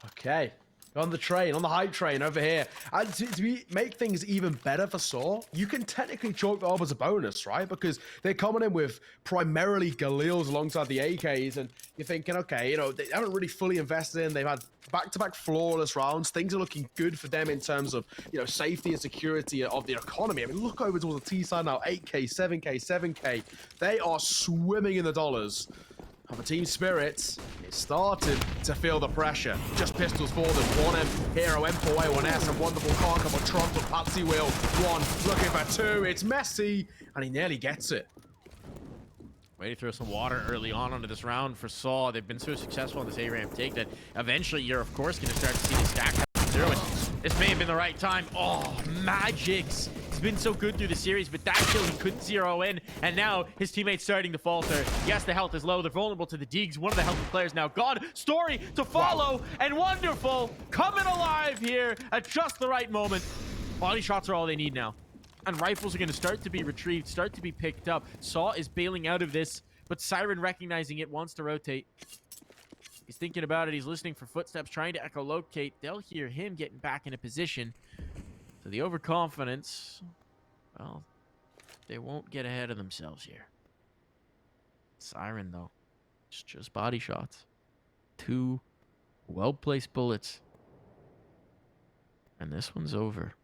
Okay. On the train, on the hype train over here. And to make things even better for SAW, you can technically chalk that up as a bonus, right? Because they're coming in with primarily Galils alongside the AKs, and you're thinking, okay, they haven't really fully invested in. They've had back-to-back flawless rounds. Things are looking good for them in terms of, safety and security of the economy. I mean, look over towards the T side now. 8K, 7K, 7K. They are swimming in the dollars. For Team Spirits, it started to feel the pressure. Just pistols for them. 1M Hero, M4A, 1S, and wonderful car cover Trump with Patsi wheel. 1 looking for 2. It's messy, and he nearly gets it. Way to throw some water early on onto this round for SAW. They've been so successful in this A-ramp take that eventually you're, of course, going to start to see the stack coming through. And this may have been the right time. Oh, Magix. He's been so good through the series, but that kill he couldn't zero in, and now his teammate's starting to falter. Yes, the health is low. They're vulnerable to the Deegs. One of the healthy players now gone. Story to follow, and wonderful coming alive here at just the right moment. Body shots are all they need now. And rifles are going to start to be retrieved, start to be picked up. SAW is bailing out of this, but Siren recognizing it wants to rotate. He's thinking about it. He's listening for footsteps, trying to echolocate. They'll hear him getting back into position. So the overconfidence, well, they won't get ahead of themselves here. Siren, though, it's just body shots. 2 well-placed bullets. And this one's over.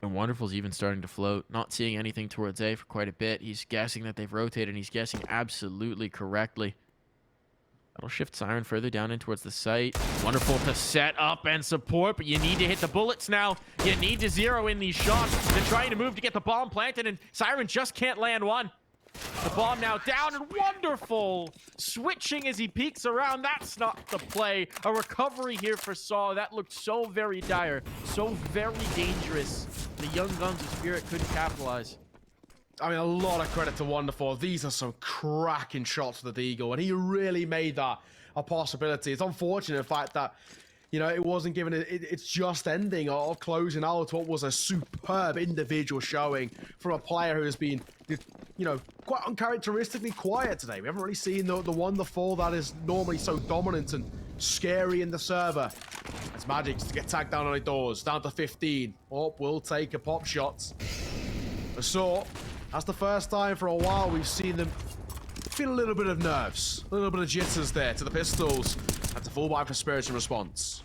And Wonderful's even starting to float, not seeing anything towards A for quite a bit. He's guessing that they've rotated, and he's guessing absolutely correctly. That'll shift Siren further down in towards the site. Wonderful to set up and support, but you need to hit the bullets now. You need to zero in these shots. They're trying to move to get the bomb planted, and Siren just can't land one. The bomb now down and wonderful switching as he peeks around. That's not the play. A recovery here for SAW. That looked so very dire, so very dangerous. The young guns of Spirit couldn't capitalize. I mean, a lot of credit to Wonderful. These are some cracking shots for the Eagle, and he really made that a possibility. It's unfortunate, in fact, that, you know, it wasn't given, it's just ending or closing out what was a superb individual showing from a player who has been, you know, quite uncharacteristically quiet today. We haven't really seen the Wonderful that is normally so dominant and scary in the server. It's Magic to get tagged down on the doors, down to 15. Oh, we'll take a pop shot. So, that's the first time for a while we've seen them feel a little bit of nerves, a little bit of jitters there to the pistols. That's a full buy for Spirit in response.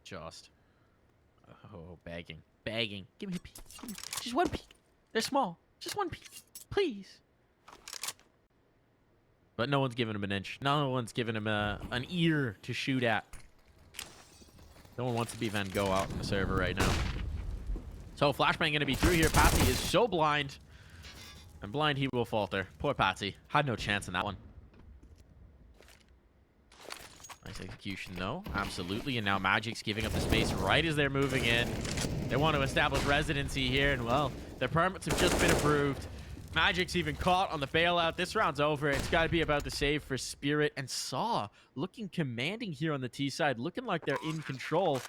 Just. Oh, begging. Begging. Give me a peek. Just one peek. They're small. Just one peek. Please. But no one's giving him an inch. No one's giving him an ear to shoot at. No one wants to be Van Gogh out in the server right now. So, flashbang going to be through here. Patsi is so blind. And blind he will falter. Poor Patsi. Had no chance in that one. Nice execution, though. Absolutely. And now Magic's giving up the space right as they're moving in. They want to establish residency here. And, well, their permits have just been approved. Magic's even caught on the bailout. This round's over. It's got to be about the save for Spirit. And SAW looking commanding here on the T side. Looking like they're in control.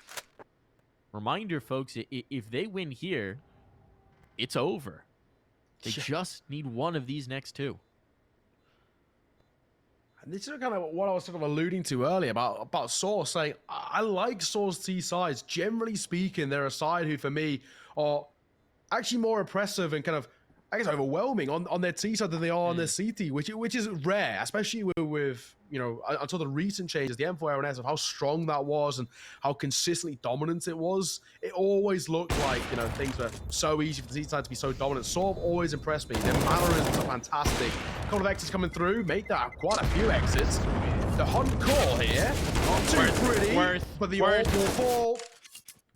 Reminder, folks, if they win here, it's over. They just need one of these next two. And this is kind of what I was sort of alluding to earlier about SAW, saying I like SAW's T sides. Generally speaking, they're a side who, for me, are actually more impressive and kind of, I guess, overwhelming on their T side than they are on their CT, which is rare, especially with you know, until the recent changes, the M4 R&S, of how strong that was and how consistently dominant it was. It always looked like, you know, things were so easy for the T side to be so dominant. SAW always impressed me. Their mannerisms are fantastic. A couple of exits coming through, make that quite a few exits. The hunt call here, not too pretty, but the AWP will fall.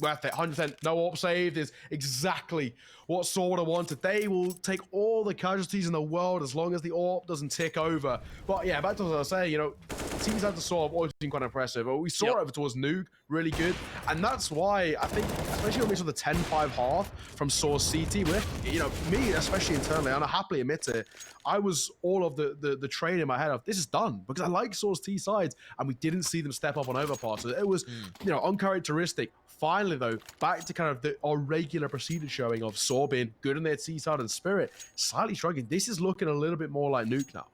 Worth it, 100%. No AWP saved is exactly what SAW would have wanted. They will take all the casualties in the world as long as the AWP doesn't tick over. But yeah, back to what I was saying, you know, teams out to SAW have always been quite impressive. But we saw it over towards Nuke, really good. And that's why I think, especially when we saw the 10-5 half from SAW's CT, with, you know, me, especially internally, and I happily admit it, I was all of the train in my head of, this is done, because I like SAW's T sides, and we didn't see them step up on overpasses. It was, you know, uncharacteristic. Finally, though, back to kind of our regular procedure showing of SAW being good on their T side and Spirit slightly struggling. This is looking a little bit more like Nuke now.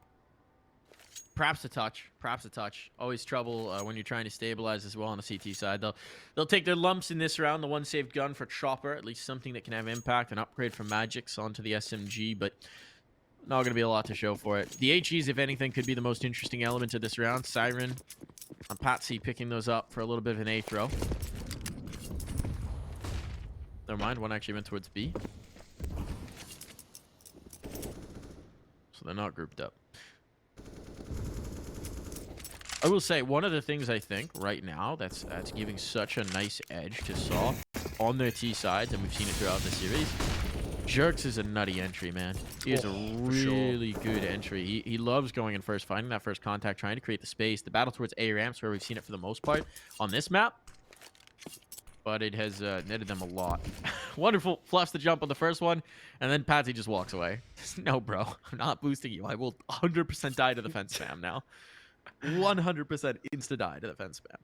Perhaps a touch. Perhaps a touch. Always trouble when you're trying to stabilize as well on the CT side. They'll take their lumps in this round. The one saved gun for Chopper, at least something that can have impact. An upgrade from Magic's onto the SMG, but not going to be a lot to show for it. The HEs, if anything, could be the most interesting element of this round. Siren and Patsi picking those up for a little bit of an A throw. Never mind, one actually went towards B. So they're not grouped up. I will say, one of the things I think right now that's giving such a nice edge to SAW on their T sides, and we've seen it throughout the series, Jerks is a nutty entry, man. He is a really good entry. He loves going in first, finding that first contact, trying to create the space. The battle towards A ramps, where we've seen it for the most part on this map, but it has netted them a lot. Wonderful. Fluffs the jump on the first one, and then Patsi just walks away. No, bro. I'm not boosting you. I will 100% die to the fence spam now. 100% insta-die to the fence spam.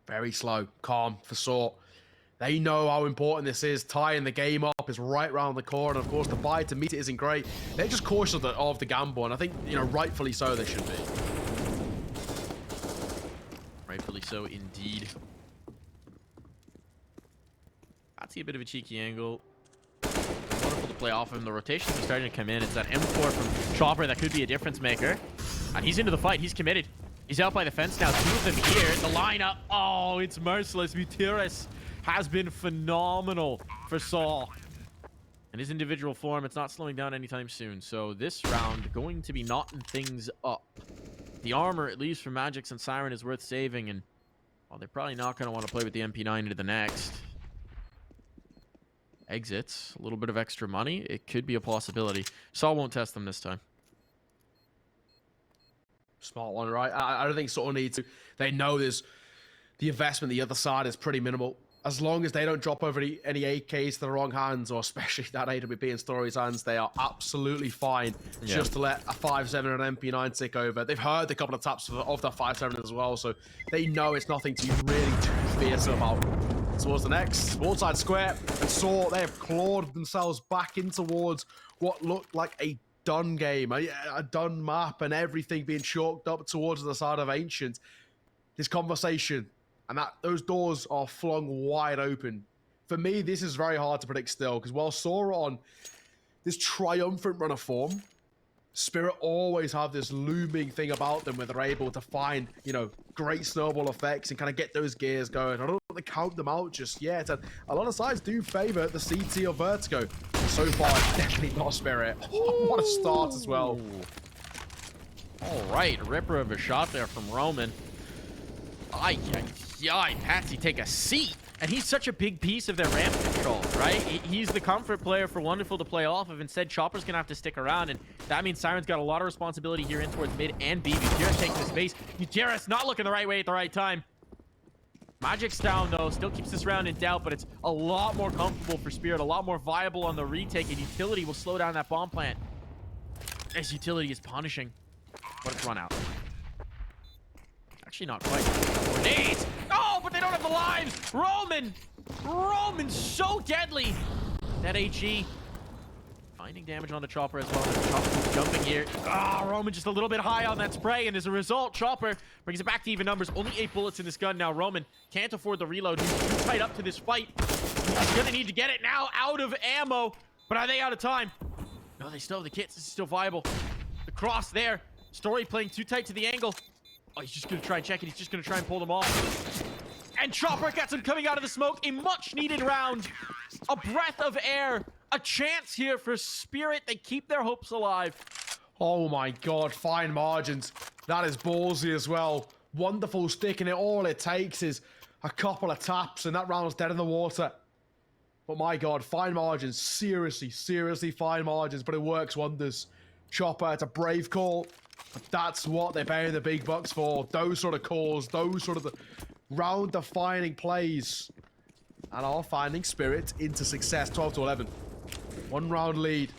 Very slow. Calm for SAW. They know how important this is. Tying the game up is right around the corner. Of course, the buy to meet it isn't great. They're just cautious of the gamble, and I think, you know, rightfully so they should be. Rightfully so, indeed. I'd see a bit of a cheeky angle. Wonderful to play off of him. The rotations are starting to come in. It's that M4 from Chopper that could be a difference maker. And he's into the fight. He's committed. He's out by the fence now. 2 of them here. The lineup. Oh, it's merciless. MUTiRiS has been phenomenal for SAW. And his individual form, it's not slowing down anytime soon. So this round going to be knotting things up. The armor, at least from Magix and Siren, is worth saving. And well, they're probably not going to want to play with the MP9 into the next. Exits. A little bit of extra money. It could be a possibility. SAW won't test them this time. Smart one, right? I don't think SAW need to. They know there's the investment the other side is pretty minimal. As long as they don't drop over any AKs to the wrong hands, or especially that AWP in Story's hands, they are absolutely fine just to let a 5-7 and an MP9 tick over. They've heard a couple of taps of that 5-7 as well, so they know it's nothing to be really too fierce about. Towards the next, broadside square, and SAW, they have clawed themselves back in towards what looked like a done game, a done map, and everything being chalked up towards the side of Ancient. This conversation, and those doors are flung wide open. For me, this is very hard to predict still, because while SAW are on this triumphant run of form, Spirit always have this looming thing about them where they're able to find, you know, great snowball effects and kind of get those gears going. I don't want to count them out just yet, and a lot of sides do favor the CT of Vertigo. So far, it's definitely not Spirit. Oh, what a start as well. All right, ripper of a shot there from Roman. Patsy, take a seat. And he's such a big piece of their ramp control, right? He's the comfort player for Wonderful to play off of. Instead, Chopper's going to have to stick around, and that means Siren's got a lot of responsibility here in towards mid and B. MUTiRiS taking the space. MUTiRiS not looking the right way at the right time. Magic's down, though. Still keeps this round in doubt, but it's a lot more comfortable for Spirit, a lot more viable on the retake, and Utility will slow down that bomb plant. This Utility is punishing, but it's run out. Actually, not quite. Grenades! Oh, but they don't have the lives! Roman's so deadly! That HE. Finding damage on the Chopper as well. Chopper's jumping here. Roman just a little bit high on that spray, and as a result, Chopper brings it back to even numbers. Only 8 bullets in this gun now. Roman can't afford the reload. He's too tight up to this fight. He's gonna need to get it now out of ammo. But are they out of time? No, they still have the kits. This is still viable. The cross there. Story playing too tight to the angle. Oh, he's just gonna try and check it. He's just gonna try and pull them off. And Chopper gets him coming out of the smoke. A much-needed round. A breath of air. A chance here for Spirit. They keep their hopes alive. Oh my god, fine margins. That is ballsy as well. Wonderful sticking it. All it takes is a couple of taps, and that round's dead in the water. But my god, fine margins. Seriously fine margins, but it works wonders. Chopper, it's a brave call. But that's what they're paying the big bucks for. Those sort of calls, those sort of the round-defining plays. And are finding Spirit into success. 12-11. 1 round lead.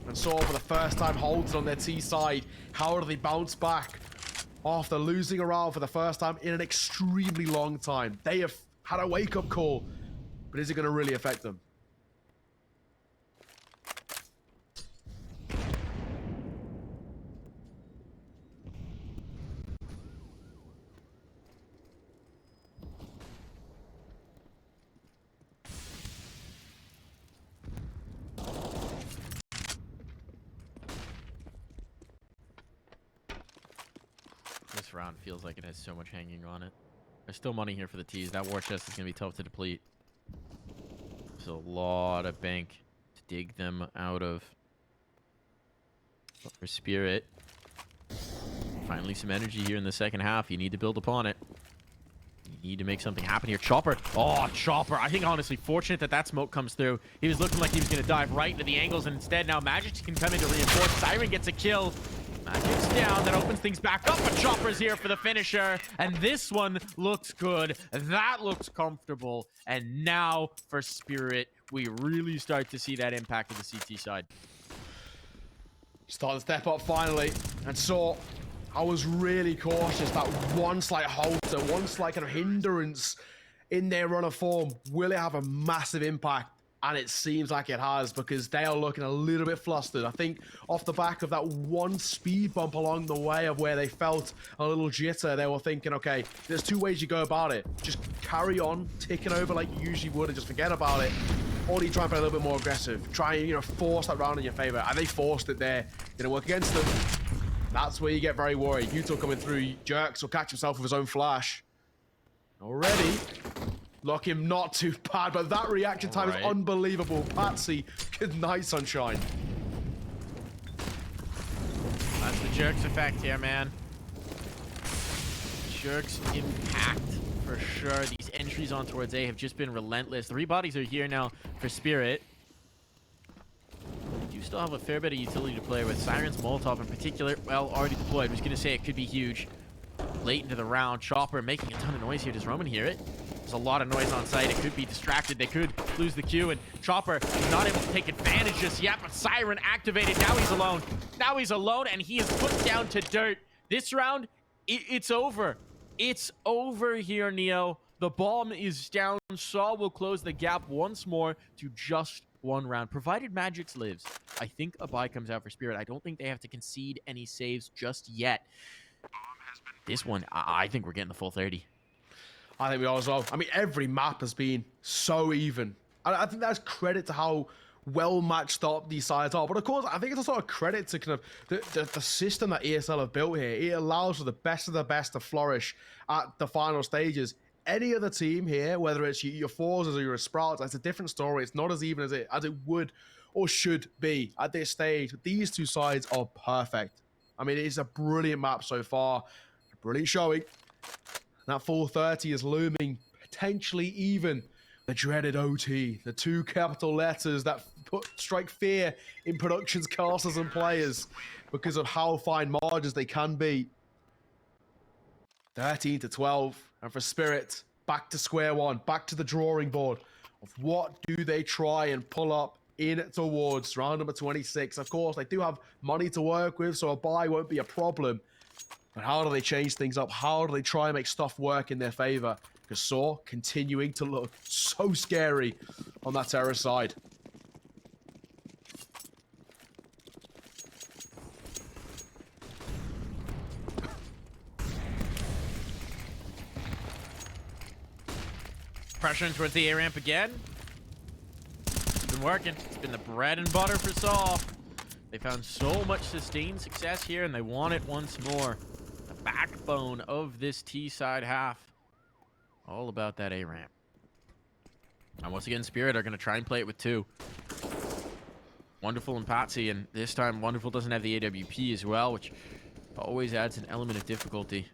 And SAW for the first time holds it on their T side. How do they bounce back after losing a round for the first time in an extremely long time? They have had a wake-up call, but is it going to really affect them? This round feels like it has so much hanging on it. There's still money here for the T's. That war chest is going to be tough to deplete. There's a lot of bank to dig them out of. But for Spirit, finally some energy here in the second half. You need to build upon it. You need to make something happen here. Chopper. Oh, Chopper. I think, honestly, fortunate that smoke comes through. He was looking like he was going to dive right into the angles, and instead now Magix can come in to reinforce. Siren gets a kill. Magic's down. That opens things back up, but Chopper's here for the finisher. And this one looks good. That looks comfortable. And now for Spirit, we really start to see that impact of the CT side. Start to step up finally. And SAW, I was really cautious that one slight halter, one slight kind of hindrance in their run of form, will it have a massive impact? And it seems like it has, because they are looking a little bit flustered. I think off the back of that one speed bump along the way of where they felt a little jitter, they were thinking, okay, there's 2 ways you go about it. Just carry on ticking over like you usually would and just forget about it. Or do you try and play a little bit more aggressive? Try and, force that round in your favor. And they forced it there. Didn't work against them. That's where you get very worried. Yuto coming through. Jerks will catch himself with his own flash. Already. Lock him not too bad, but that reaction time is unbelievable. Patsi, good night, Sunshine. That's the Jerks effect here, man. Jerks impact for sure. These entries on towards A have just been relentless. 3 bodies are here now for Spirit. You still have a fair bit of utility to play with. Siren's Molotov in particular, well, already deployed. I was going to say it could be huge. Late into the round, Chopper making a ton of noise here. Does Roman hear it? There's a lot of noise on site. It could be distracted. They could lose the queue, and Chopper is not able to take advantage just yet, but Siren activated. Now he's alone. Now he's alone, and he is put down to dirt. This round, it's over. It's over here, Neo. The bomb is down. SAW will close the gap once more to just 1 round. Provided Magix lives, I think a buy comes out for Spirit. I don't think they have to concede any saves just yet. This one, I think we're getting the full 30. I think we are as well. I mean, every map has been so even. I think that's credit to how well matched up these sides are. But of course, I think it's also a credit to kind of the system that ESL have built here. It allows for the best of the best to flourish at the final stages. Any other team here, whether it's your Forces or your Sprouts, it's a different story. It's not as even as it would or should be at this stage. These 2 sides are perfect. I mean, it's a brilliant map so far. A brilliant showing. That full 30 is looming, potentially even the dreaded OT, the 2 capital letters that strike fear in productions, casters, and players because of how fine margins they can be. 13-12, and for Spirit, back to square one, back to the drawing board of what do they try and pull up in towards round number 26. Of course, they do have money to work with, so a buy won't be a problem. But how do they change things up? How do they try and make stuff work in their favor? Because SAW continuing to look so scary on that terror side. Pressuring towards the A ramp again. It's been working. It's been the bread and butter for SAW. They found so much sustained success here, and they want it once more. The backbone of this T side half. All about that A ramp. And once again, Spirit are going to try and play it with 2. Wonderful and Patsi, and this time Wonderful doesn't have the AWP as well, which always adds an element of difficulty.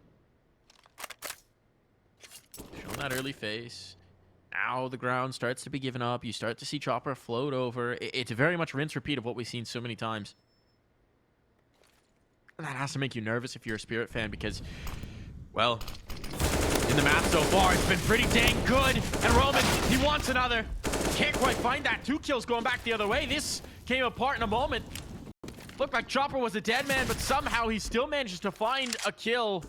Showing that early face. Now the ground starts to be given up. You start to see Chopper float over. It's very much rinse repeat of what we've seen so many times. And that has to make you nervous if you're a Spirit fan because, well, in the map so far, it's been pretty dang good. And Roman, he wants another. Can't quite find that. 2 kills going back the other way. This came apart in a moment. Looked like Chopper was a dead man, but somehow he still manages to find a kill.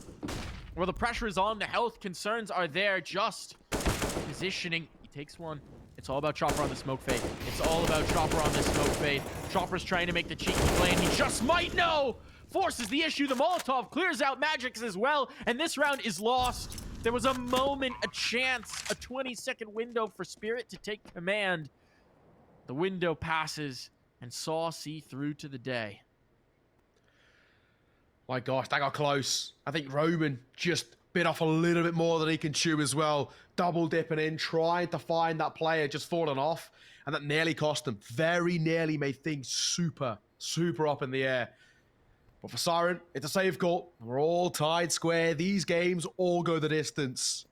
Where the pressure is on, the health concerns are there, just positioning. He takes one. It's all about Chopper on the smoke fade. It's all about Chopper on the smoke fade. Chopper's trying to make the cheeky play, and he just might know. Forces the issue. The Molotov clears out Magix as well, and this round is lost. There was a moment, a chance, a 20-second window for Spirit to take command. The window passes, and SAW see through to the day. My gosh, that got close. I think Roman just bit off a little bit more than he can chew as well. Double dipping in, trying to find that player just falling off. And that nearly cost him. Very nearly made things super, super up in the air. But for Siren, it's a save call. We're all tied square. These games all go the distance.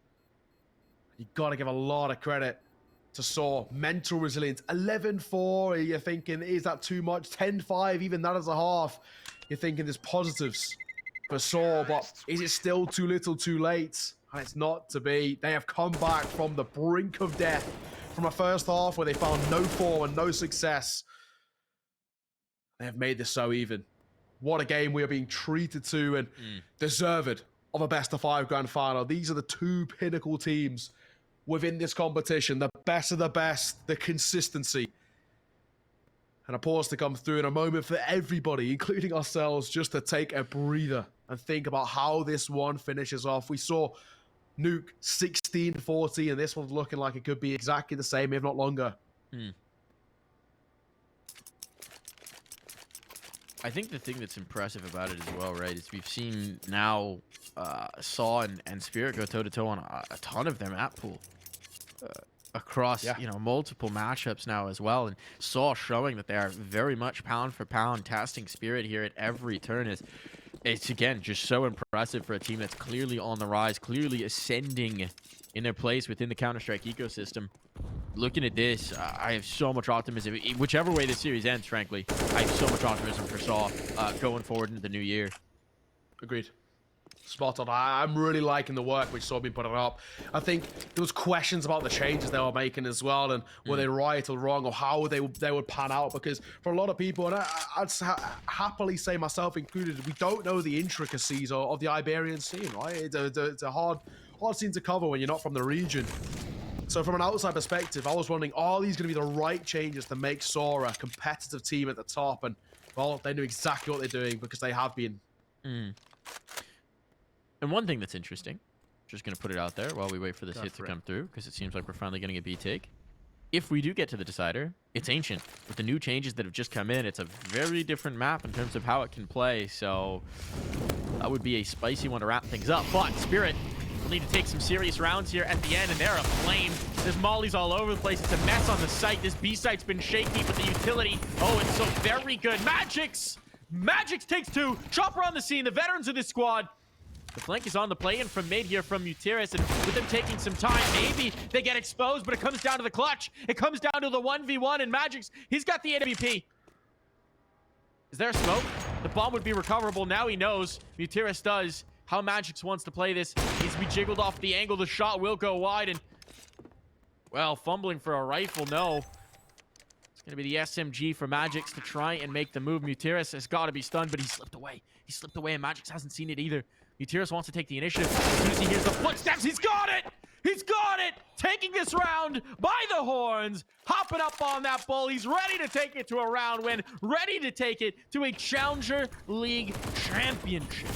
You got to give a lot of credit to SAW. Mental resilience. 11-4. You're thinking, is that too much? 10-5, even that as a half. You're thinking there's positives for SAW, but is it still too little too late? And it's not to be. They have come back from the brink of death from a first half where they found no form and no success. They have made this so even. What a game we are being treated to and deserved of a best-of-5 grand final. These are the 2 pinnacle teams within this competition. The best of the best, the consistency. And a pause to come through in a moment for everybody, including ourselves, just to take a breather and think about how this one finishes off. We saw Nuke 16-40, and this one's looking like it could be exactly the same, if not longer. I think the thing that's impressive about it as well, right, is we've seen now SAW and Spirit go toe-to-toe on a ton of their map pool across, you know, multiple matchups now as well. And SAW showing that they are very much pound for pound testing Spirit here at every turn. It's again, just so impressive for a team that's clearly on the rise, clearly ascending in their place within the Counter-Strike ecosystem. Looking at this, I have so much optimism. Whichever way this series ends, frankly, I have so much optimism for SAW going forward into the new year. Agreed. Spot on. I'm really liking the work which SAW been putting up. I think there was questions about the changes they were making as well, and were they right or wrong, or how they would pan out, because for a lot of people, and I'd happily say myself included, we don't know the intricacies of the Iberian scene, right? It's a hard scene to cover when you're not from the region. So from an outside perspective, I was wondering, are these going to be the right changes to make SAW a competitive team at the top? And, well, they knew exactly what they're doing because they have been. And one thing that's interesting, just going to put it out there while we wait for this hit to come through, because it seems like we're finally getting a B take. If we do get to the decider, it's Ancient. With the new changes that have just come in, it's a very different map in terms of how it can play. So that would be a spicy one to wrap things up. But Spirit will need to take some serious rounds here at the end, and they're aflame. There's mollies all over the place. It's a mess on the site. This B site's been shaky, but the utility, oh, it's so very good. Magix takes two. Chopper on the scene, the veterans of this squad. The flank is on the play-in from mid here from MUTiRiS, and with them taking some time, maybe they get exposed, but it comes down to the clutch. It comes down to the 1v1, and Magix, he's got the AWP. Is there a smoke? The bomb would be recoverable. Now he knows. MUTiRiS does. How Magix wants to play this. Needs to be jiggled off the angle. The shot will go wide, and, well, fumbling for a rifle, no. It's going to be the SMG for Magix to try and make the move. MUTiRiS has got to be stunned, but he slipped away. He slipped away, and Magix hasn't seen it either. MUTiRiS wants to take the initiative. As soon as he hears the footsteps, he's got it! He's got it! Taking this round by the horns, hopping up on that bull. He's ready to take it to a round win, ready to take it to a Challenger League championship.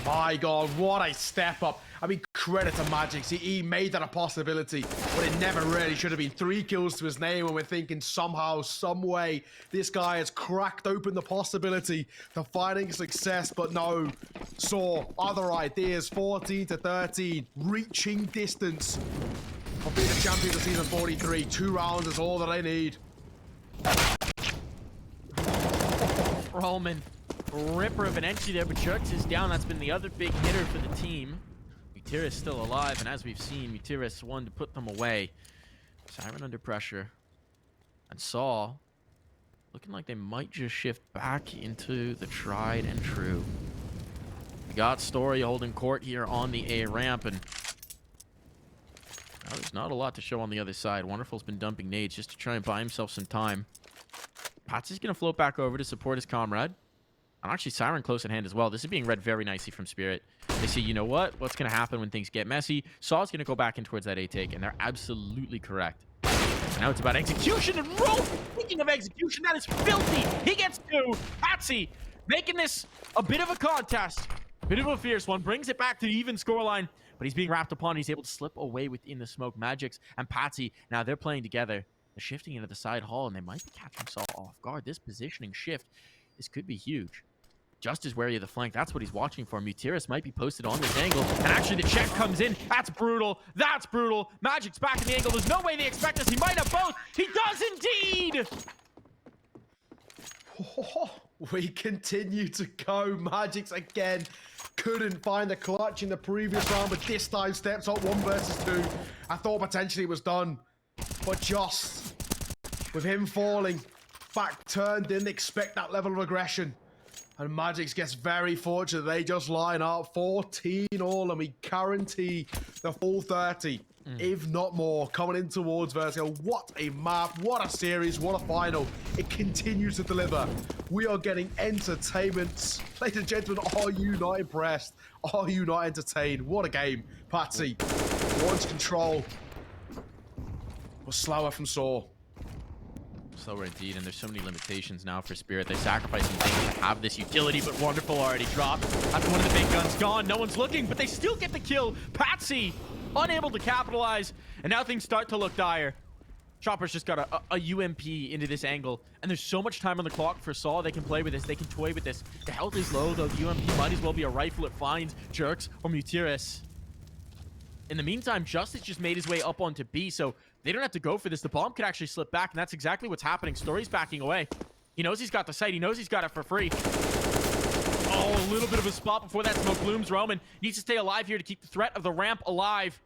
My God, what a step up. I mean, credit to Magix. He made that a possibility, but it never really should have been. 3 kills to his name, and we're thinking somehow, some way, this guy has cracked open the possibility to finding success, but no. SAW, other ideas, 14 to 13, reaching distance of being the champions of season 43. 2 rounds is all that they need. Roman. Ripper of an entry there, but Jerks is down. That's been the other big hitter for the team. MUTiRiS still alive, and as we've seen, MUTiRiS won to put them away. Siren under pressure. And SAW looking like they might just shift back into the tried and true. We got Story holding court here on the A ramp, and well, there's not a lot to show on the other side. Wonderful's been dumping nades just to try and buy himself some time. Patsi's going to float back over to support his comrade. And actually, Siren close at hand as well. This is being read very nicely from Spirit. They say, you know what? What's going to happen when things get messy? SAW's going to go back in towards that A take, and they're absolutely correct. So now it's about execution and roll. Speaking of execution, that is filthy. He gets 2. Patsi making this a bit of a contest. A bit of a fierce one. Brings it back to the even scoreline. But he's being wrapped upon. He's able to slip away within the smoke. Magix and Patsi, now they're playing together. They're shifting into the side hall, and they might be catching SAW off guard. This positioning shift, this could be huge. Just as wary of the flank. That's what he's watching for. MUTiRiS might be posted on this angle. And actually, the check comes in. That's brutal. That's brutal. Magic's back in the angle. There's no way they expect this. He might have both. He does indeed. Oh, we continue to go. Magix again. Couldn't find the clutch in the previous round, but this time steps up 1 versus 2. I thought potentially it was done. But just with him falling, back turned, didn't expect that level of aggression. And Magix gets very fortunate. They just line up 14 all, and we guarantee the full 30, if not more, coming in towards Vertigo. What a map, what a series, what a final. It continues to deliver. We are getting entertainment. Ladies and gentlemen, are you not impressed? Are you not entertained? What a game. Patsi wants control. Was slower from SAW. Slower indeed, and there's so many limitations now for Spirit. They're sacrificing things to have this utility, but Wonderful already dropped. After one of the big guns gone, no one's looking, but they still get the kill. Patsi unable to capitalize, and now things start to look dire. Chopper's just got a UMP into this angle, and there's so much time on the clock for SAW. They can play with this. They can toy with this. The health is low, though. The UMP might as well be a rifle. It finds Jerkz or MUTiRiS. In the meantime, Justice just made his way up onto B, so they don't have to go for this. The bomb could actually slip back, and that's exactly what's happening. Story's backing away. He knows he's got the site. He knows he's got it for free. Oh, a little bit of a spot before that smoke blooms. Roman needs to stay alive here to keep the threat of the ramp alive.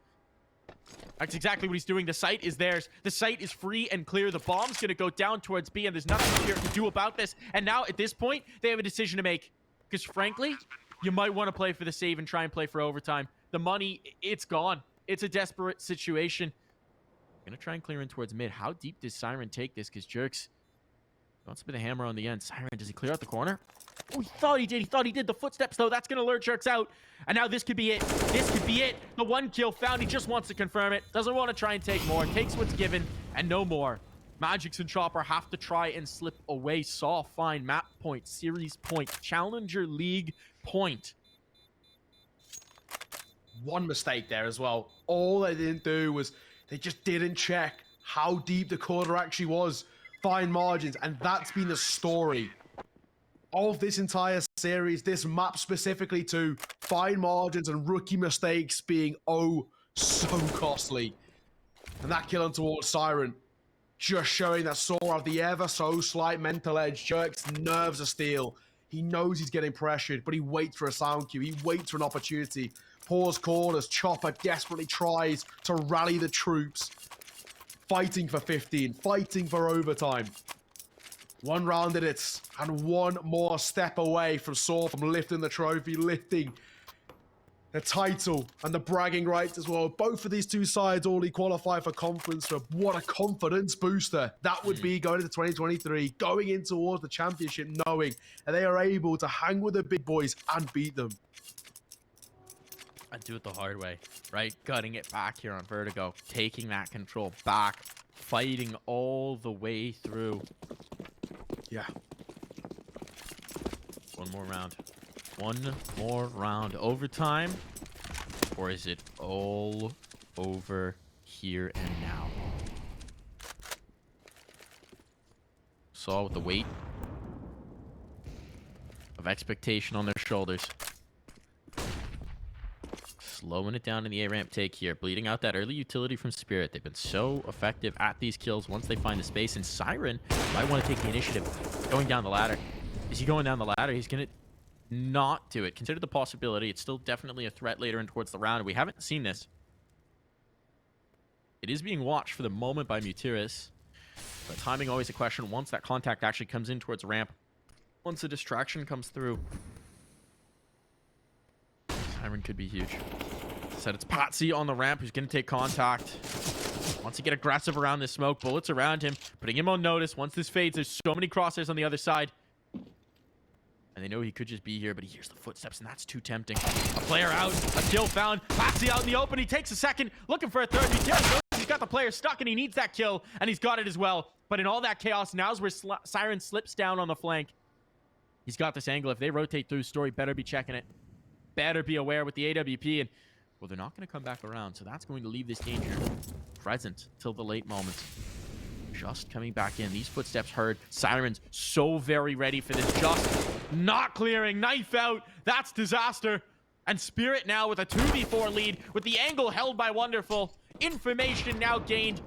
That's exactly what he's doing. The site is theirs. The site is free and clear. The bomb's going to go down towards B, and there's nothing here to do about this. And now, at this point, they have a decision to make. Because, frankly, you might want to play for the save and try and play for overtime. The money, it's gone. It's a desperate situation. Going to try and clear in towards mid. How deep does Siren take this? Because Jerkz wants to put the hammer on the end. Siren, does he clear out the corner? Oh, he thought he did. He thought he did. The footsteps, though, that's going to lure Jerkz out. And now this could be it. This could be it. The one kill found. He just wants to confirm it. Doesn't want to try and take more. Takes what's given and no more. Magix and Chopper have to try and slip away. SAW find map point, series point, Challenger League point. One mistake there as well. All they didn't do was they just didn't check how deep the corner actually was. Fine margins, and that's been the story of this entire series, this map specifically, to fine margins and rookie mistakes being oh so costly. And that kill on towards Siren, just showing that SAW have the ever so slight mental edge. Jerk's nerves of steel. He knows he's getting pressured, but he waits for a sound cue. He waits for an opportunity. Pause corners. Chopper desperately tries to rally the troops. Fighting for 15, fighting for overtime. One round in it, and one more step away from SAW from lifting the trophy, lifting the title and the bragging rights as well. Both of these two sides already qualify for conference, so what a confidence booster that would be going into 2023, going in towards the championship, knowing that they are able to hang with the big boys and beat them. And do it the hard way, right? Gutting it back here on Vertigo, taking that control back, fighting all the way through. Yeah. One more round. One more round. Overtime? Or is it all over here and now? SAW with the weight of expectation on their shoulders. Slowing it down in the A-ramp take here. Bleeding out that early utility from Spirit. They've been so effective at these kills once they find the space. And Siren might want to take the initiative going down the ladder. Is he going down the ladder? He's going to not do it. Consider the possibility. It's still definitely a threat later in towards the round. We haven't seen this. It is being watched for the moment by MUTiRiS. But timing always a question. Once that contact actually comes in towards ramp. Once a distraction comes through. Siren could be huge. Said it's Patsi on the ramp who's going to take contact. Wants to get aggressive around this smoke. Bullets around him, putting him on notice. Once this fades, there's so many crosshairs on the other side. And they know he could just be here, but he hears the footsteps, and that's too tempting. A player out, a kill found. Patsi out in the open. He takes a second, looking for a third. He's got the player stuck, and he needs that kill, and he's got it as well. But in all that chaos, now's where Siren slips down on the flank. He's got this angle. If they rotate through, Story better be checking it. Better be aware with the AWP, and well, they're not going to come back around, so that's going to leave this danger present till the late moments. Just coming back in. These footsteps heard. Siren's so very ready for this. Just not clearing. Knife out. That's disaster. And Spirit now with a 2v4 lead, with the angle held by Wonderful. Information now gained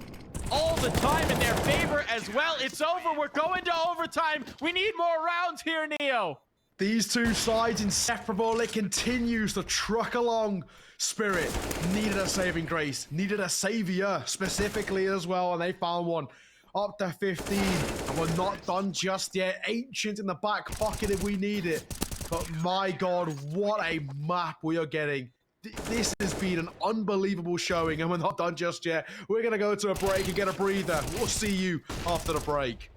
all the time in their favor as well. It's over. We're going to overtime. We need more rounds here, Neo. These two sides inseparable. It continues to truck along. Spirit needed a saving grace, needed a savior specifically as well, and they found one. Up to 15, and we're not done just yet. Ancient in the back pocket if we need it. But my God, what a map we are getting. This has been an unbelievable showing, and we're not done just yet. We're going to go to a break and get a breather. We'll see you after the break.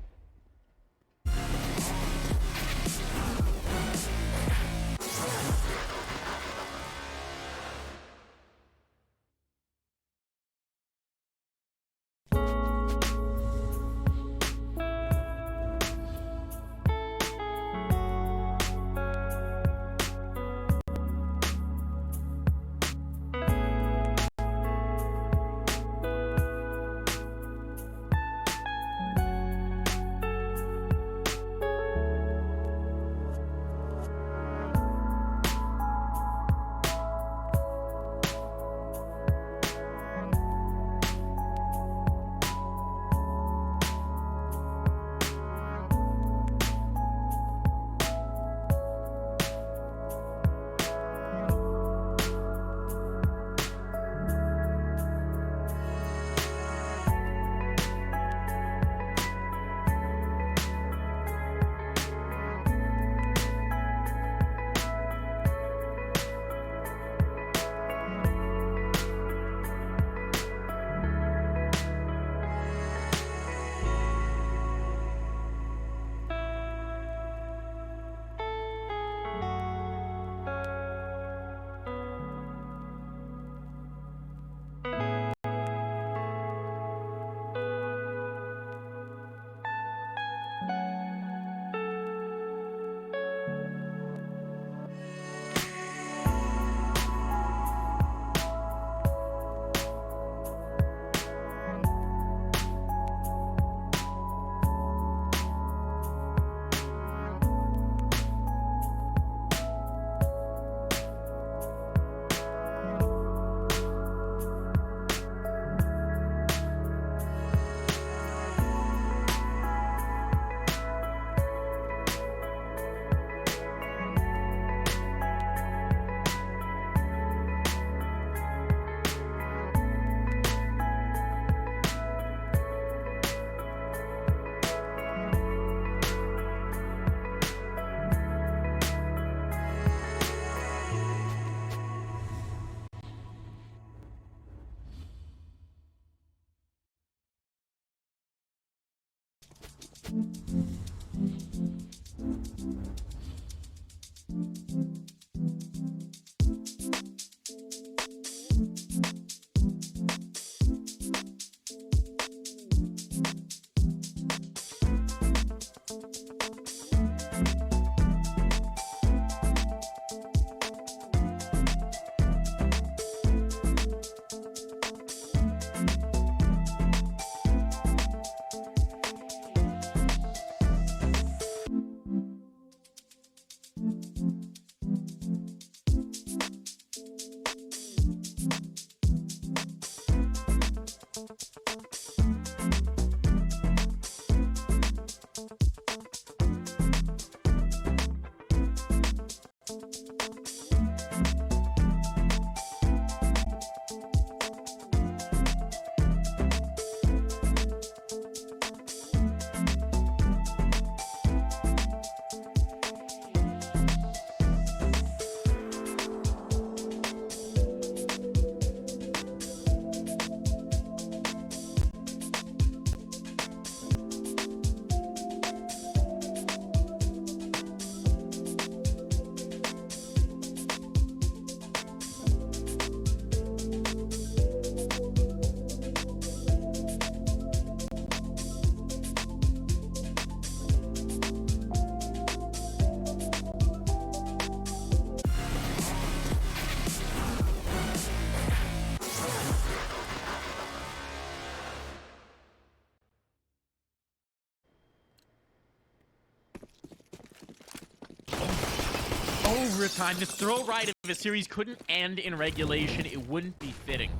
Overtime. The throw right of a series couldn't end in regulation. It wouldn't be fitting.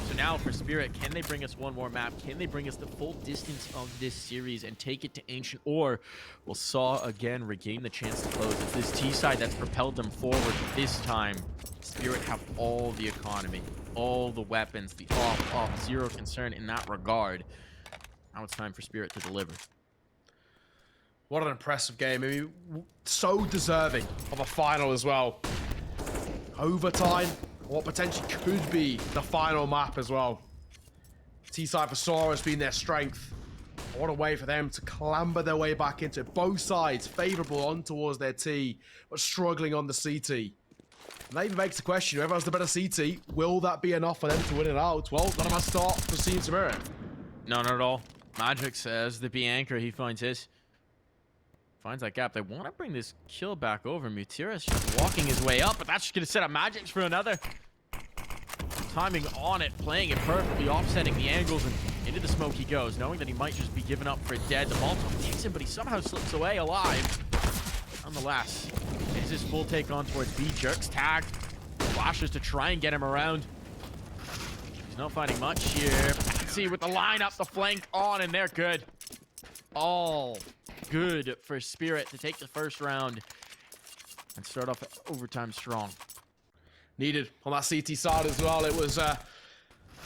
So now for Spirit, can they bring us one more map? Can they bring us the full distance of this series and take it to Ancient? Or will SAW again regain the chance to close? It's this T side that's propelled them forward. This time, Spirit have all the economy, all the weapons, the off, zero concern in that regard. Now it's time for Spirit to deliver. What an impressive game. I mean, so deserving of a final as well. Overtime, what potentially could be the final map as well. T-side for SAW has been their strength. What a way for them to clamber their way back into it. Both sides favorable on towards their T, but struggling on the CT. And that even makes the question, whoever has the better CT, will that be enough for them to win it out? Well, none of us start for Team Spirit. No, not at all. Magic says the B anchor, he finds his. Finds that gap. They want to bring this kill back over. MUTiRiS just walking his way up, but that's just going to set up Magic's for another. Timing on it, playing it perfectly, offsetting the angles, and into the smoke he goes, knowing that he might just be given up for dead. The Molotov takes him, but he somehow slips away alive. Nonetheless, is his full take on towards B. Jerks tagged. Flashes to try and get him around. He's not finding much here. Patsi with the line up, the flank on, and they're good. All good for Spirit to take the first round and start off overtime strong. Needed on that CT side as well. It was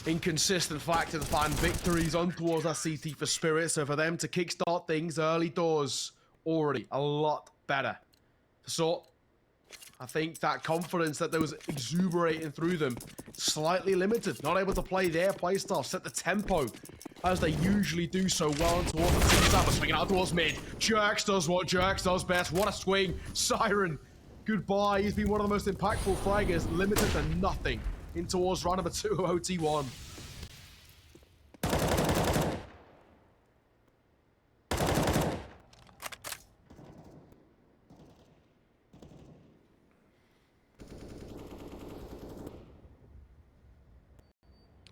inconsistent factor to find victories on towards that CT for Spirit. So for them to kickstart things early doors, already a lot better. So I think that confidence that there was exuberating through them, slightly limited, not able to play their playstyle, set the tempo as they usually do so well towards the team side, swinging out towards mid. Jerks does what Jerks does best. What a swing. Siren, goodbye. He's been one of the most impactful fraggers, limited to nothing in towards round number 2 of OT1.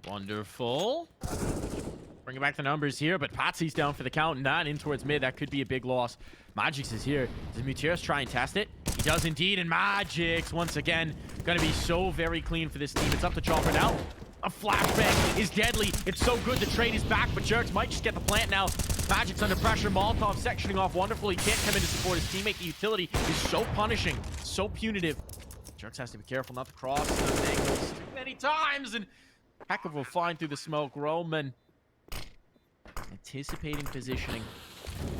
Wonderful. Bringing back the numbers here, but Patsi's down for the count, and that in towards mid. That could be a big loss. Magix is here. Does MUTiRiS try and test it? He does indeed, and Magix, once again, going to be so very clean for this team. It's up to Chopper now. A flashbang is deadly. It's so good. The trade is back, but Jerks might just get the plant now. Magic's under pressure. Molotov sectioning off wonderfully. Can't come in to support his teammate. The utility is so punishing, so punitive. Jerks has to be careful not to cross those angles too many times, and heck of a find through the smoke. Roman anticipating positioning.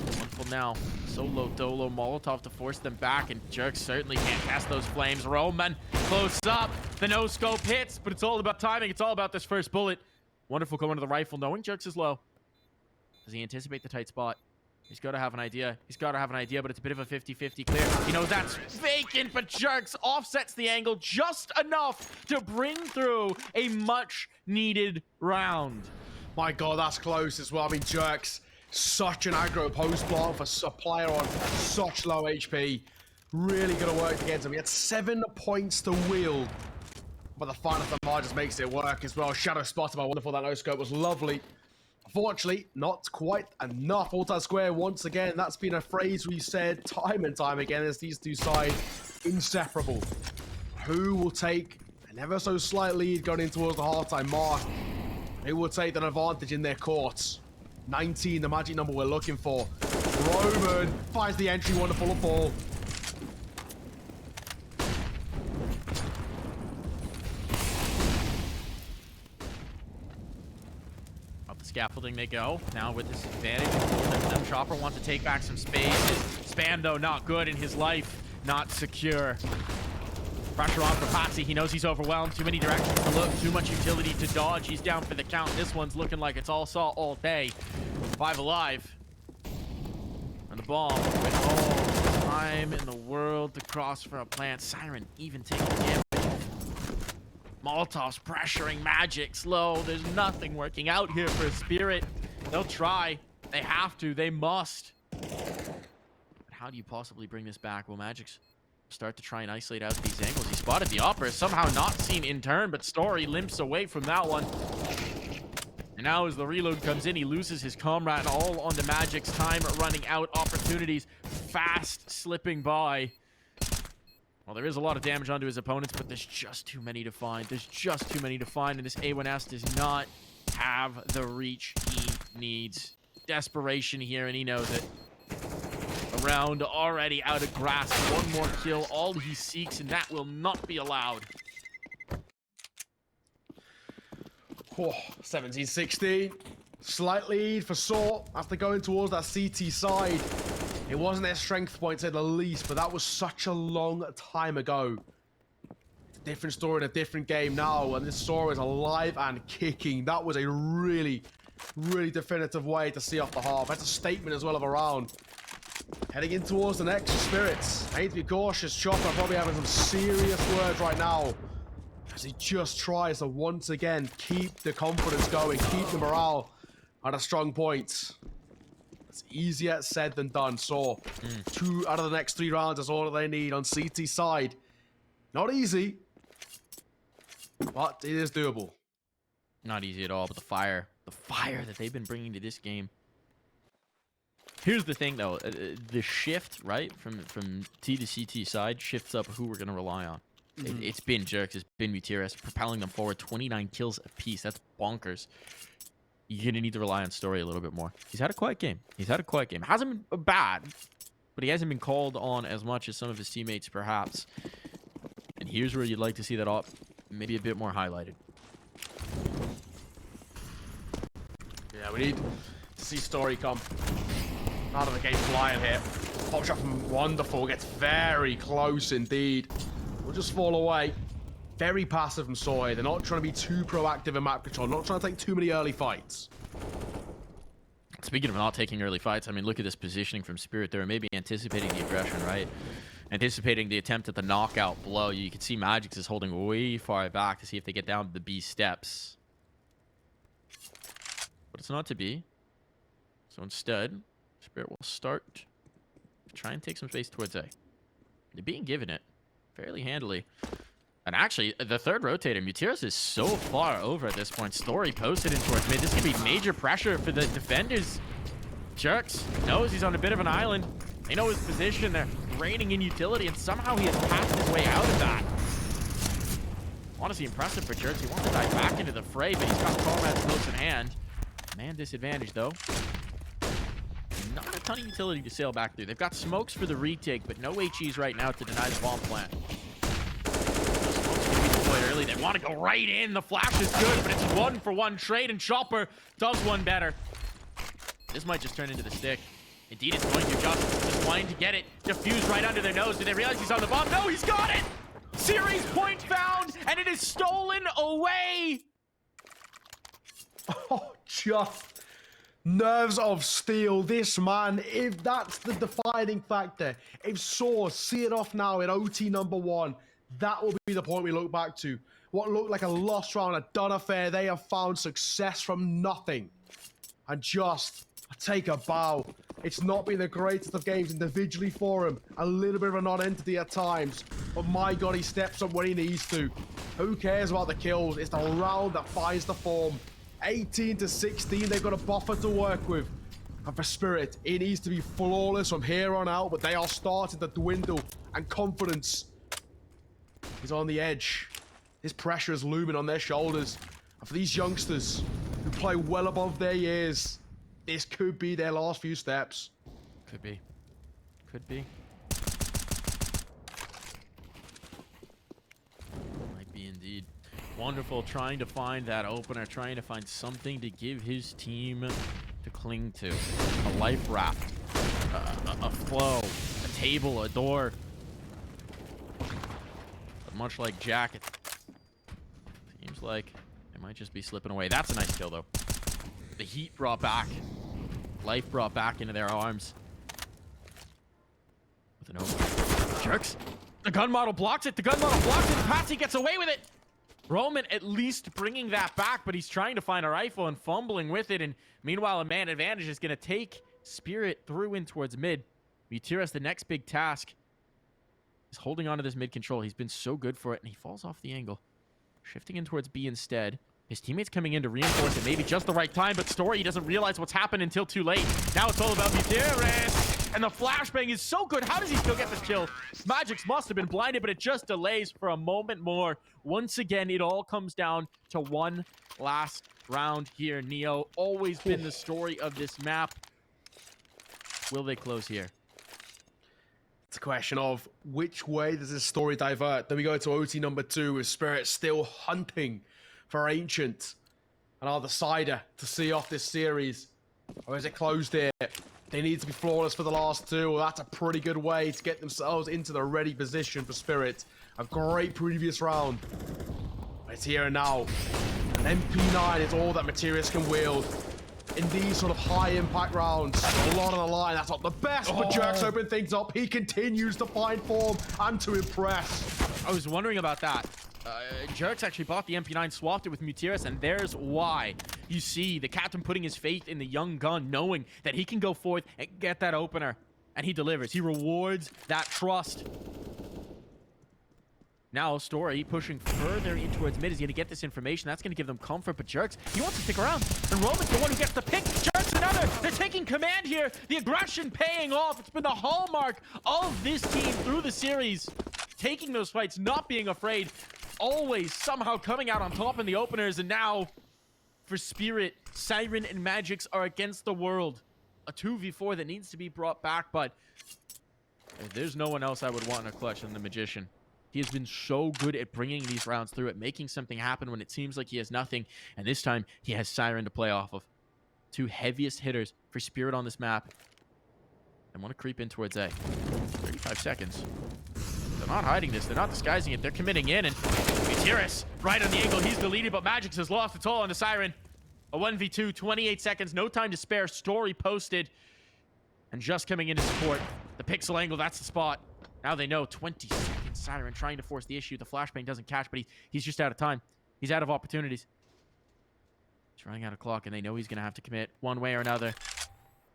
Wonderful now. Solo Dolo Molotov to force them back, and Jerks certainly can't cast those flames. Roman close up. The no scope hits, but it's all about timing. It's all about this first bullet. Wonderful going to the rifle, knowing Jerks is low. Does he anticipate the tight spot? He's got to have an idea. He's got to have an idea, but it's a bit of a 50-50 clear. He knows that's vacant, but Jerks offsets the angle just enough to bring through a much-needed round. My God, that's close as well. I mean, Jerks, such an aggro post plant for a player on such low HP. Really going to work against him. He had 7 points to wield, but the final Thamar just makes it work as well. Shadow spotted by wonderful. That no-scope was lovely. Unfortunately, not quite enough. All-time square once again. That's been a phrase we've said time and time again as these two sides inseparable. Who will take an ever so slight lead going in towards the halftime mark? Who will take an advantage in their courts? 19, the magic number we're looking for. Roman finds the entry, wonderful fall. Scaffolding they go. Now with this advantage, Chopper wants to take back some space. Spam, though, not good in his life. Not secure. Pressure on for Patsi. He knows he's overwhelmed. Too many directions to look. Too much utility to dodge. He's down for the count. This one's looking like it's all SAW all day. 5 alive. And the bomb with all the time in the world to cross for a plant. Siren even taking damage. Molotov's pressuring Magic slow. There's nothing working out here for Spirit. They'll try. They have to. They must. But how do you possibly bring this back? Well, Magic's start to try and isolate out these angles. He spotted the upper. Somehow not seen in turn, but Story limps away from that one. And now as the reload comes in, he loses his comrade all on the Magic's time running out. Opportunities fast slipping by. Well, there is a lot of damage onto his opponents, but there's just too many to find. There's just too many to find, and this A1S does not have the reach he needs. Desperation here, and he knows it. A round already out of grasp. One more kill, all he seeks, and that will not be allowed. 17-16. Slight lead for SAW after going towards that CT side. It wasn't their strength point, to say the least, but that was such a long time ago. It's a different story in a different game now, and this SAW is alive and kicking. That was a really, really definitive way to see off the half. That's a statement as well of a round. Heading in towards the next Spirits. I need to be cautious. Chopper probably having some serious words right now, as he just tries to once again keep the confidence going, keep the morale at a strong point. It's easier said than done. So 2 out of the next 3 rounds is all that they need on CT side. Not easy, but it is doable. Not easy at all, but the fire that they've been bringing to this game. Here's the thing, though. The shift, right, from T to CT side shifts up who we're going to rely on. It's been Jerks, it's been MUTiRiS, propelling them forward. 29 kills apiece. That's bonkers. You're going to need to rely on Story a little bit more. He's had a quiet game. Hasn't been bad, but he hasn't been called on as much as some of his teammates, perhaps. And here's where you'd like to see that op maybe a bit more highlighted. Yeah, we need to see Story come out of the gate flying here. Pop shot from Wonderful gets very close indeed. Will just fall away. Very passive from SAW. They're not trying to be too proactive in map control. Not trying to take too many early fights. Speaking of not taking early fights, I mean, look at this positioning from Spirit there. Maybe anticipating the aggression, right? Anticipating the attempt at the knockout blow. You can see Magix is holding way far back to see if they get down to the B steps. But it's not to be. So instead, Spirit will start to try and take some space towards A. They're being given it fairly handily. And actually, the third rotator, MUTiRiS is so far over at this point. Story posted in towards mid. This could be major pressure for the defenders. Jerks knows he's on a bit of an island. They know his position. They're raining in utility, and somehow he has passed his way out of that. Honestly, impressive for Jerks. He wants to dive back into the fray, but he's got comrades close in hand. Man disadvantage, though. Not a ton of utility to sail back through. They've got smokes for the retake, but no HEs right now to deny the bomb plant. Early, they want to go right in. The flash is good, but it's 1-for-1 trade, and Chopper does one better. This might just turn into the stick. Indeed, it's going to just wanting to get it diffused right under their nose. Do they realize he's on the bomb? No, he's got it. Series point found, and it is stolen away. Oh, just Nerves of steel. This man, if that's the defining factor, if SAW see it off now in OT number 1, that will be the point we look back to. What looked like a lost round, a done affair, they have found success from nothing. And just take a bow. It's not been the greatest of games individually for him. A little bit of a non-entity at times. But my God, he steps up when he needs to. Who cares about the kills? It's the round that finds the form. 18 to 16, they've got a buffer to work with. And for Spirit, it needs to be flawless from here on out, but they are starting to dwindle. And confidence is on the edge. This pressure is looming on their shoulders. And for these youngsters who play well above their years, this could be their last few steps. Could be. Could be. Might be indeed. Wonderful, trying to find that opener, trying to find something to give his team to cling to. A life raft, a flow, a table, a door. But much like Jack, it seems like it might just be slipping away. That's a nice kill, though. The heat brought back. Life brought back into their arms. With an opener. Jerks. The gun model blocks it. The gun model blocks it. Patsi gets away with it. Roman at least bringing that back, but he's trying to find a rifle and fumbling with it. And meanwhile, a man advantage is going to take Spirit through in towards mid. MUTiRiS, the next big task, is holding on to this mid control. He's been so good for it, and he falls off the angle. Shifting in towards B instead. His teammates coming in to reinforce it. Maybe just the right time, but Story doesn't realize what's happened until too late. Now it's all about MUTiRiS. And the flashbang is so good. How does he still get this kill? Magix must have been blinded, but it just delays for a moment more. Once again, it all comes down to one last round here. Neo, always been the story of this map. Will they close here? It's a question of which way does this story divert? Then we go to OT number 2 with Spirit still hunting for Ancient and our decider to see off this series. Or is it closed here? They need to be flawless for the last 2. Well, that's a pretty good way to get themselves into the ready position for Spirit. A great previous round. But it's here and now. An MP9 is all that MUTiRiS can wield. In these sort of high impact rounds, a lot on the line. That's not the best, but Jerks open things up. He continues to find form and to impress. I was wondering about that. Jerks actually bought the MP9, swapped it with MUTiRiS, and there's why. You see the captain putting his faith in the young gun, knowing that he can go forth and get that opener. And he delivers. He rewards that trust. Now, Story pushing further in towards mid is going to get this information. That's going to give them comfort, but Jerks, he wants to stick around. And Roman's the one who gets the pick. Jerks another. They're taking command here. The aggression paying off. It's been the hallmark of this team through the series. Taking those fights, not being afraid. Always somehow coming out on top in the openers. And now, for Spirit, Siren and Magix are against the world. A 2v4 that needs to be brought back, but there's no one else I would want in a clutch than the Magician. He has been so good at bringing these rounds through, at making something happen when it seems like he has nothing. And this time, he has Siren to play off of. 2 heaviest hitters for Spirit on this map. I want to creep in towards A. 35 seconds. They're not hiding this. They're not disguising it. They're committing in. And MUTiRiS right on the angle. He's deleted, but Magix has lost it all on the Siren. A 1v2, 28 seconds. No time to spare. Story posted. And just coming into support. The pixel angle, that's the spot. Now they know 20 seconds. Siren trying to force the issue. The flashbang doesn't catch, but he's just out of time. He's out of opportunities. He's running out of clock, and they know he's going to have to commit one way or another.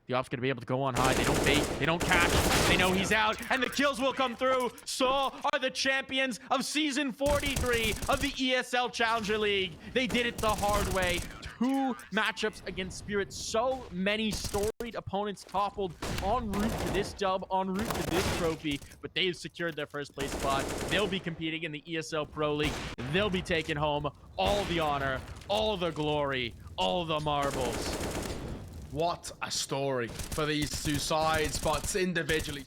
The op's going to be able to go on high. They don't bait. They don't catch. They know he's out, and the kills will come through. SAW are the champions of Season 43 of the ESL Challenger League. They did it the hard way. 2 matchups against Spirit. So many storied opponents toppled en route to this dub, en route to this trophy, but they've secured their first place spot. They'll be competing in the ESL Pro League. They'll be taking home all the honor, all the glory, all the marbles. What a story for these 2 sides, but individually.